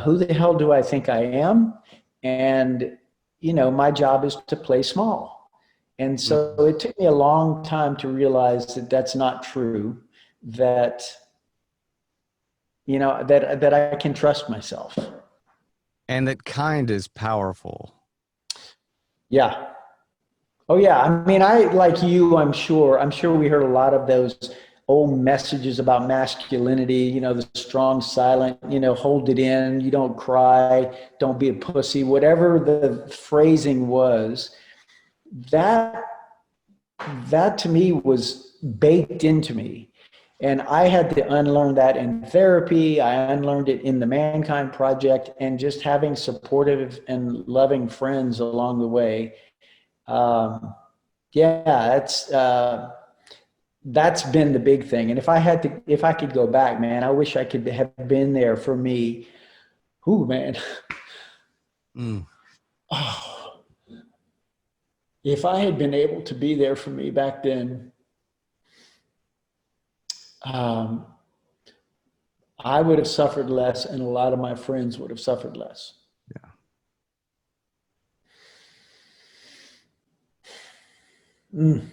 "Who the hell do I think I am?" And my job is to play small. And so Mhm. it took me a long time to realize that that's not true. That that I can trust myself. And that kind is powerful. Yeah. Oh yeah. I mean, I like you. I'm sure we heard a lot of those old messages about masculinity. The strong, silent. Hold it in. You don't cry. Don't be a pussy. Whatever the phrasing was, that that to me was baked into me. And I had to unlearn that in therapy. I unlearned it in the Mankind Project, and just having supportive and loving friends along the way. Um, yeah, that's been the big thing. And if I could go back, man, I wish I could have been there for me. Who, man? Mm. Oh, if I had been able to be there for me back then, um, I would have suffered less, and a lot of my friends would have suffered less. Yeah. Mm.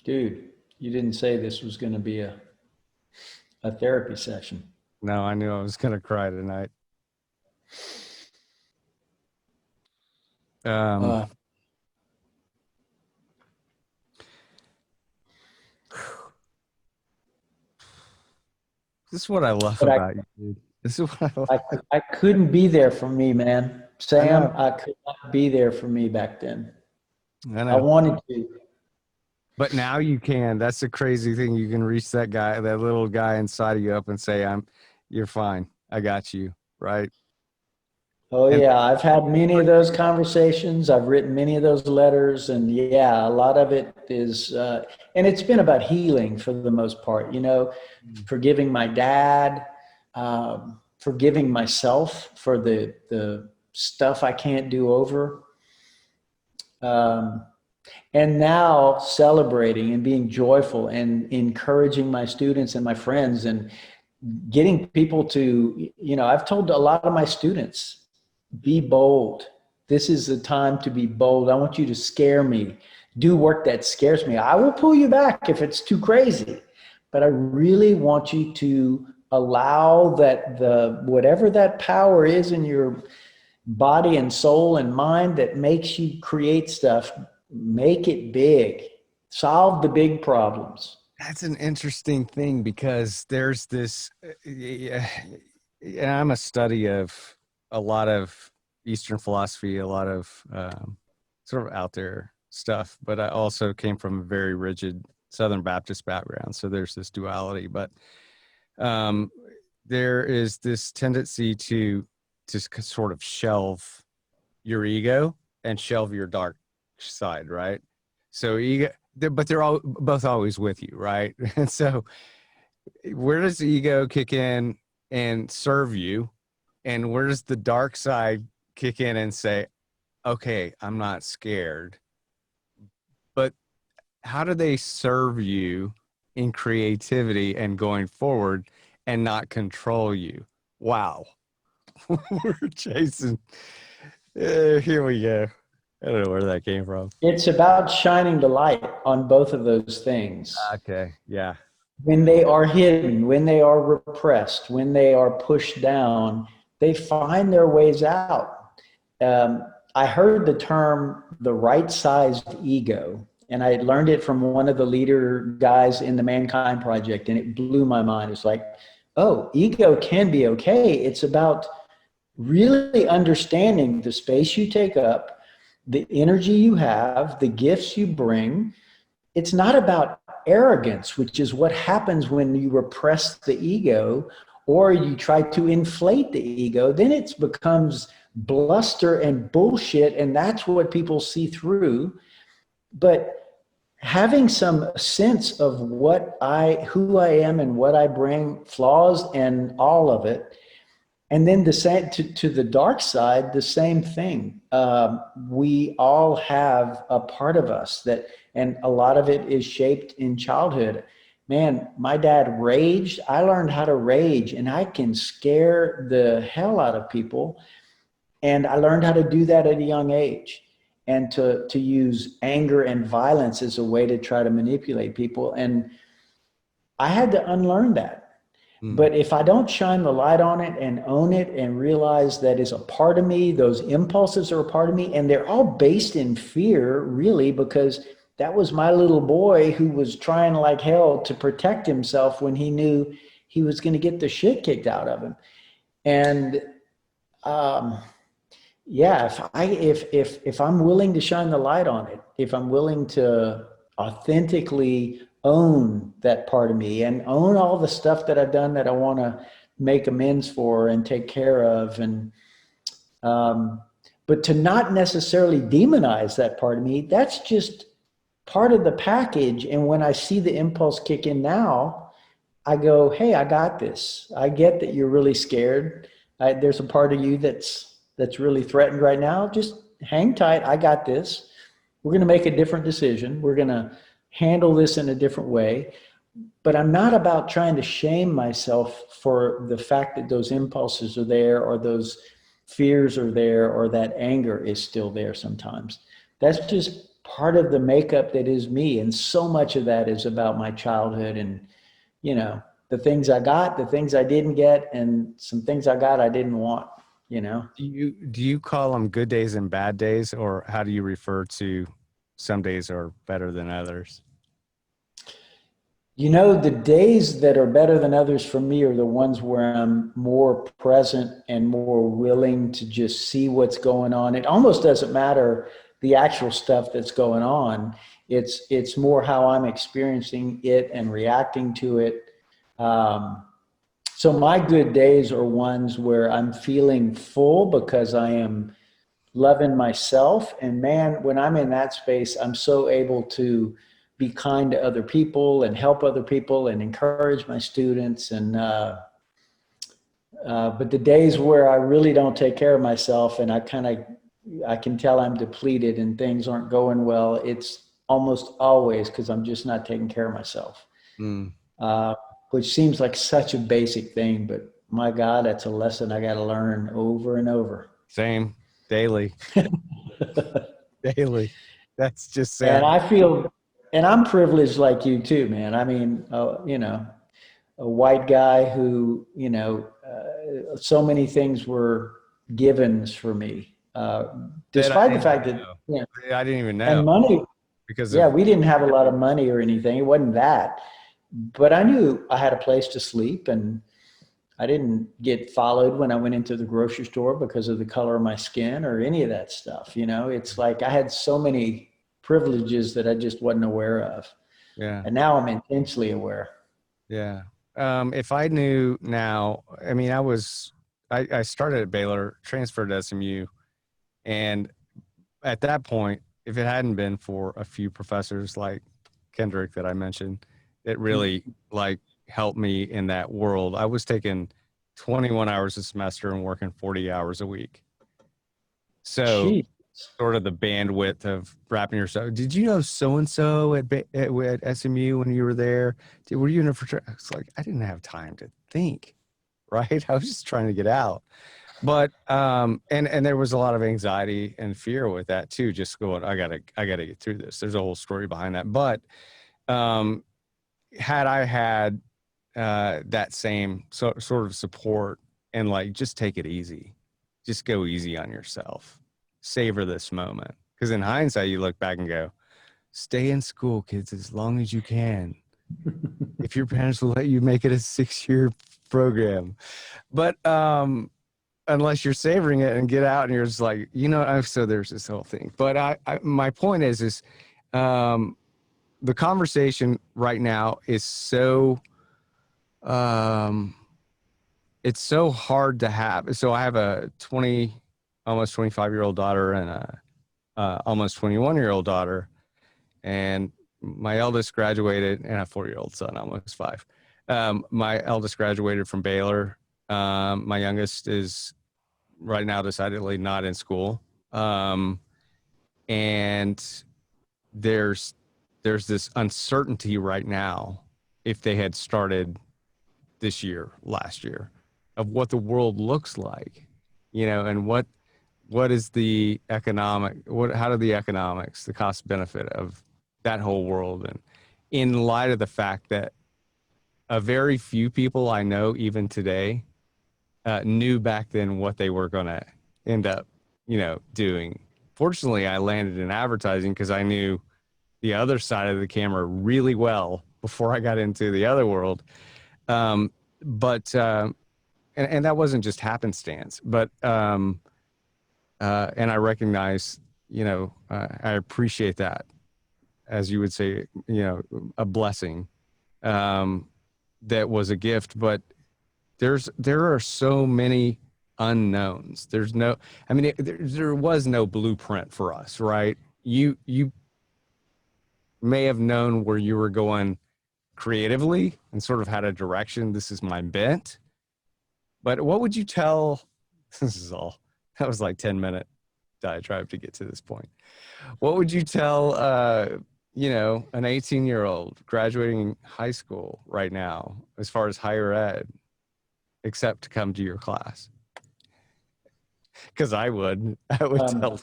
Dude, you didn't say this was going to be a therapy session. No, I knew I was going to cry tonight. Um, Uh, this is what I love but about you, dude. This is what I love. I couldn't be there for me, man. I Sam, know. I could not be there for me back then. I I know. wanted to. But now you can. That's the crazy thing. You can reach that guy, that little guy inside of you up and say, you're fine. I got you. Right. Oh And yeah, I've had many of those conversations. I've written many of those letters, and yeah, a lot of it is, and it's been about healing for the most part. Forgiving my dad, forgiving myself for the stuff I can't do over, um, and now celebrating and being joyful and encouraging my students and my friends, and getting people to, I've told a lot of my students, be bold. This is the time to be bold. I want you to scare me. Do work that scares me. I will pull you back if it's too crazy, but I really want you to allow that, the whatever that power is in your body and soul and mind that makes you create stuff, make it big. Solve the big problems. that's an interesting thing because there's this, yeah, I'm a study of a lot of Eastern philosophy, a lot of sort of out there stuff, but I also came from a very rigid Southern Baptist background. So there's this duality, but um, there is this tendency to sort of shelve your ego and shelve your dark side, right? So ego, but they're all both always with you, right? And so where does the ego kick in and serve you, and where does the dark side kick in and say, okay, I'm not scared? But how do they serve you in creativity and going forward and not control you? Wow. We're chasing. Here we go. I don't know where that came from. It's about shining the light on both of those things. Okay. Yeah. When they are hidden, when they are repressed, when they are pushed down, they find their ways out. I heard the term the right-sized ego, and I learned it from one of the leader guys in the Mankind Project, and it blew my mind. It's like, oh, ego can be okay. It's about really understanding the space you take up, the energy you have, the gifts you bring. It's not about arrogance, which is what happens when you repress the ego or you try to inflate the ego. Then it becomes bluster and bullshit, and that's what people see through. But having some sense of who I am and what I bring, flaws and all of it, and then the same to the dark side, the same thing. We all have a part of us that, and a lot of it is shaped in childhood. Man, my dad raged. I learned how to rage, and I can scare the hell out of people. And I learned how to do that at a young age, and to use anger and violence as a way to try to manipulate people. And I had to unlearn that. But if I don't shine the light on it and own it and realize that is a part of me, those impulses are a part of me, and they're all based in fear, really, because that was my little boy who was trying like hell to protect himself when he knew he was going to get the shit kicked out of him. And yeah, if I'm willing to shine the light on it, if I'm willing to authentically own that part of me and own all the stuff that I've done that I want to make amends for and take care of, and but to not necessarily demonize that part of me, that's just part of the package. And when I see the impulse kick in now, I go, hey, I got this. I get that you're really scared. There's a part of you that's really threatened right now. Just hang tight. I got this. We're going to make a different decision. We're going to handle this in a different way. But I'm not about trying to shame myself for the fact that those impulses are there, or those fears are there, or that anger is still there sometimes. That's just part of the makeup that is me. And so much of that is about my childhood and, you know, the things I got, the things I didn't get, and some things I got I didn't want, you know. Do you call them good days and bad days, or how do you refer to some days are better than others? You know, the days that are better than others for me are the ones where I'm more present and more willing to just see what's going on. It almost doesn't matter the actual stuff that's going on. It's more how I'm experiencing it and reacting to it. So my good days are ones where I'm feeling full because I am loving myself. And man, when I'm in that space, I'm so able to be kind to other people and help other people and encourage my students. And but the days where I really don't take care of myself and I can tell I'm depleted and things aren't going well, it's almost always because I'm just not taking care of myself. Which seems like such a basic thing, but my God, that's a lesson I got to learn over and over. Same, daily. Daily. That's just sad. And I feel, and I'm privileged like you too, man. I mean, you know, a white guy who, you know, so many things were givens for me, despite the fact that, you know, I didn't even know. And money, because we didn't have a lot of money or anything. It wasn't that, but I knew I had a place to sleep, and I didn't get followed when I went into the grocery store because of the color of my skin or any of that stuff. You know, it's like I had so many privileges that I just wasn't aware of. Yeah. And now I'm intensely aware. Yeah. If I knew now, I mean, I started at Baylor, transferred to SMU, and at that point, if it hadn't been for a few professors like Kendrick that I mentioned, it really like helped me in that world. I was taking 21 hours a semester and working 40 hours a week. So Gee, sort of the bandwidth of wrapping yourself. Did you know so and so at SMU when you were there? Were you in a fraternity? It's like I didn't have time to think, right? I was just trying to get out. But and there was a lot of anxiety and fear with that too. Just going, I gotta get through this. There's a whole story behind that. But um, had I had that same sort of support and like just take it easy, just go easy on yourself, savor this moment. Because in hindsight, you look back and go, stay in school, kids, as long as you can. If your parents will let you make it a 6-year program, but unless you're savoring it and get out and you're just like, so there's this whole thing. But my point is um, the conversation right now is so um, it's so hard to have. So I have a almost 25-year-old daughter and a almost 21-year-old daughter, and my eldest graduated, and a 4-year-old son, almost 5. My eldest graduated from Baylor. My youngest is right now decidedly not in school. And there's this uncertainty right now if they had started this year, last year, of what the world looks like, and what is the how do the economics, the cost benefit of that whole world, and in light of the fact that a very few people I know even today knew back then what they were going to end up, doing. Fortunately, I landed in advertising because I knew the other side of the camera really well before I got into the other world. But and that wasn't just happenstance, but and I recognize, I appreciate that, as you would say, a blessing, um, that was a gift. But there are so many unknowns. I mean, there was no blueprint for us, right? You may have known where you were going creatively and sort of had a direction. This is my bent. But what would you tell? That was like 10-minute diatribe to get to this point. What would you tell, an 18-year-old graduating high school right now, as far as higher ed, except to come to your class? Because I would tell them.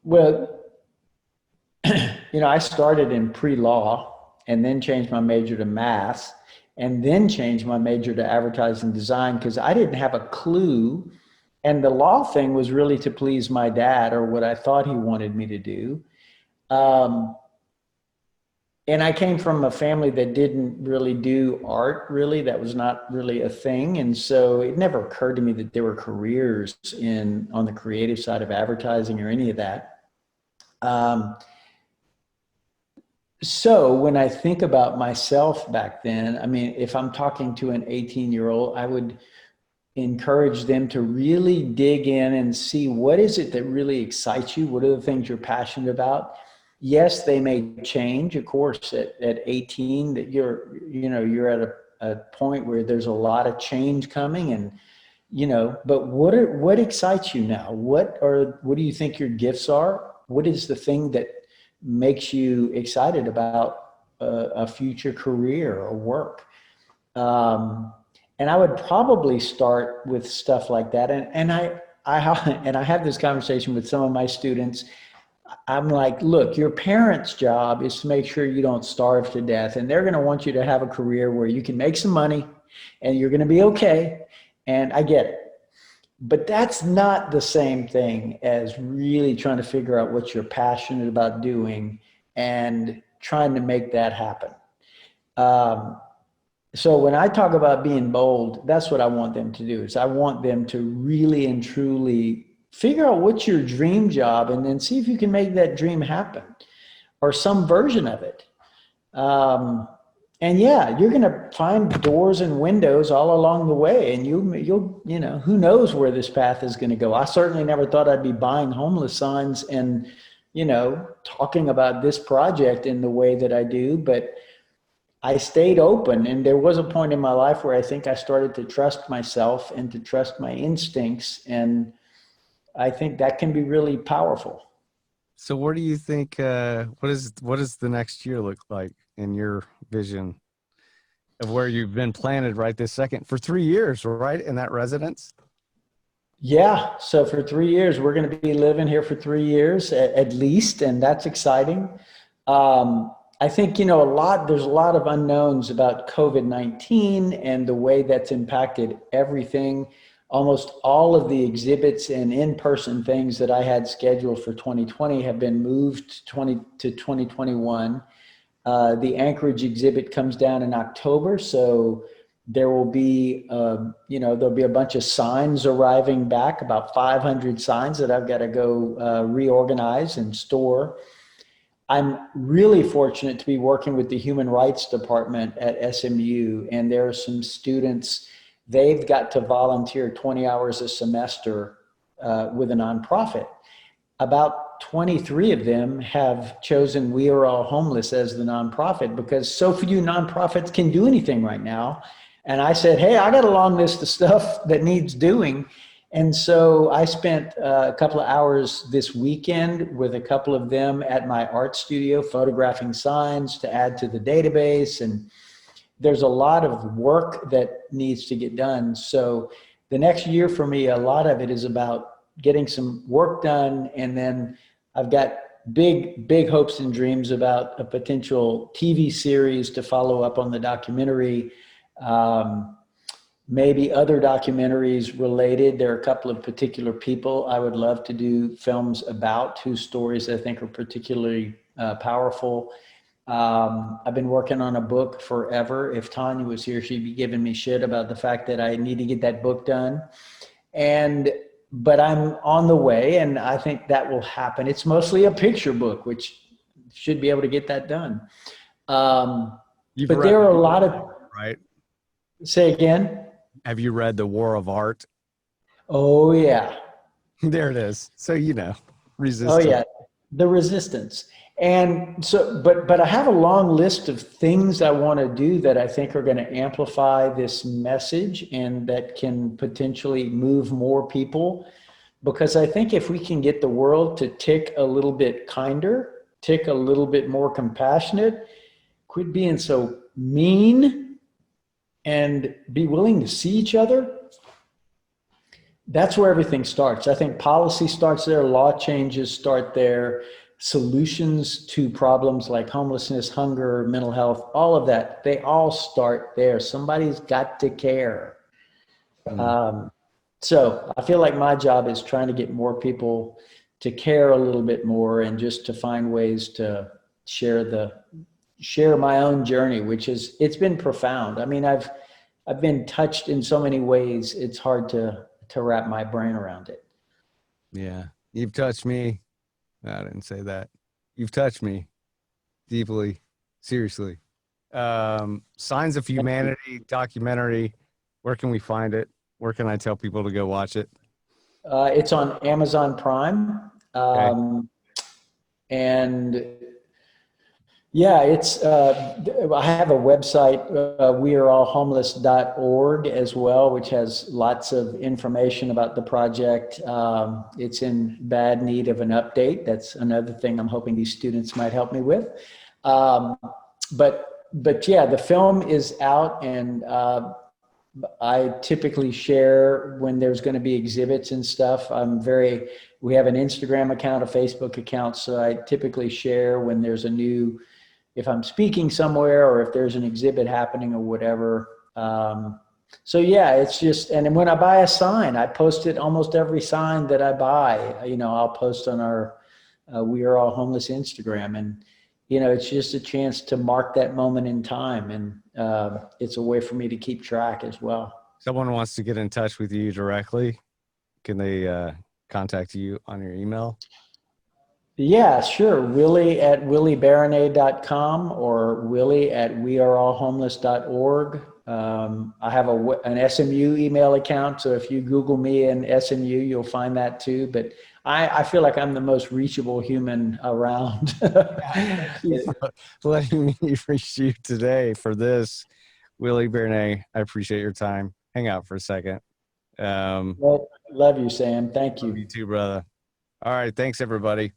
well, I started in pre-law and then changed my major to math and then changed my major to advertising design because I didn't have a clue. And the law thing was really to please my dad or what I thought he wanted me to do. And I came from a family that didn't really do art, really. That was not really a thing. And so it never occurred to me that there were careers on the creative side of advertising or any of that. So when I think about myself back then, I mean, if I'm talking to an 18-year-old, I would encourage them to really dig in and see what is it that really excites you? What are the things you're passionate about? Yes, they may change, of course, at 18, that you're at a point where there's a lot of change coming and, but what excites you now? What do you think your gifts are? What is the thing that makes you excited about a future career or work? And I would probably start with stuff like that. And I have this conversation with some of my students. I'm like, look, your parents' job is to make sure you don't starve to death. And they're going to want you to have a career where you can make some money and you're going to be okay. And I get it. But that's not the same thing as really trying to figure out what you're passionate about doing and trying to make that happen. So when I talk about being bold, that's what I want them to do is I want them to really and truly figure out what's your dream job and then see if you can make that dream happen or some version of it. Um, and yeah, you're going to find doors and windows all along the way, and you know, who knows where this path is going to go. I certainly never thought I'd be buying homeless signs and, you know, talking about this project in the way that I do, but I stayed open. And there was a point in my life where I think I started to trust myself and to trust my instincts. And I think that can be really powerful. So what do you think, what does the next year look like in your vision of where you've been planted right this second for 3 years, right? In that residence? Yeah. So for 3 years, we're going to be living here for 3 years at least. And that's exciting. I think, you know, there's a lot of unknowns about COVID-19 and the way that's impacted everything. Almost all of the exhibits and in-person things that I had scheduled for 2020 have been moved to 2021. The Anchorage exhibit comes down in October, so there will be, you know, there'll be a bunch of signs arriving back, about 500 signs that I've got to go reorganize and store. I'm really fortunate to be working with the Human Rights Department at SMU, and there are some students, they've got to volunteer 20 hours a semester with a nonprofit. About 23 of them have chosen We Are All Homeless as the nonprofit because so few nonprofits can do anything right now. And I said, hey, I got a long list of stuff that needs doing. And so I spent a couple of hours this weekend with a couple of them at my art studio, photographing signs to add to the database. And there's a lot of work that needs to get done. So the next year for me, a lot of it is about getting some work done. And then I've got big hopes and dreams about a potential TV series to follow up on the documentary. Maybe other documentaries related. There are a couple of particular people I would love to do films about whose stories I think are particularly powerful. I've been working on a book forever. If Tanya was here, she'd be giving me shit about the fact that I need to get that book done. But I'm on the way, and I think that will happen. It's mostly a picture book, which should be able to get that done. But there are a lot of, right. say again. Have you read The War of Art? Oh yeah. There it is. So, you know, Oh resistance. yeah. The resistance. And so, but I have a long list of things I want to do that I think are going to amplify this message and that can potentially move more people. Because I think if we can get the world to tick a little bit kinder, tick a little bit more compassionate, quit being so mean, and be willing to see each other, that's where everything starts. I think policy starts there, law changes start there, solutions to problems like homelessness, hunger, mental health, all of that, they all start there. Somebody's got to care. So I feel like my job is trying to get more people to care a little bit more and just to find ways to share my own journey, which is, it's been profound. I mean, I've been touched in so many ways. It's hard to wrap my brain around it. Yeah. You've touched me. No, I didn't say that. You've touched me deeply, seriously. Signs of Humanity documentary. Where can we find it? Where can I tell people to go watch it? It's on Amazon Prime. Okay. And yeah, it's, I have a website, weareallhomeless.org as well, which has lots of information about the project. It's in bad need of an update. That's another thing I'm hoping these students might help me with. But yeah, the film is out, and I typically share when there's going to be exhibits and stuff. We have an Instagram account, a Facebook account, so I typically share when there's if I'm speaking somewhere or if there's an exhibit happening or whatever. So yeah, it's just, and when I buy a sign, I post it, almost every sign that I buy, you know, I'll post on our We Are All Homeless Instagram. And it's just a chance to mark that moment in time. And it's a way for me to keep track as well. Someone wants to get in touch with you directly. Can they contact you on your email? Yeah, sure. Willie at williebaronet.com or Willie at weareallhomeless.org. I have an SMU email account, so if you Google me and SMU, you'll find that too. But I feel like I'm the most reachable human around. Thank you for letting me reach you today for this. Willie Baronet, I appreciate your time. Hang out for a second. Well, love you, Sam. Thank Love you you. too, brother. All right. Thanks, everybody.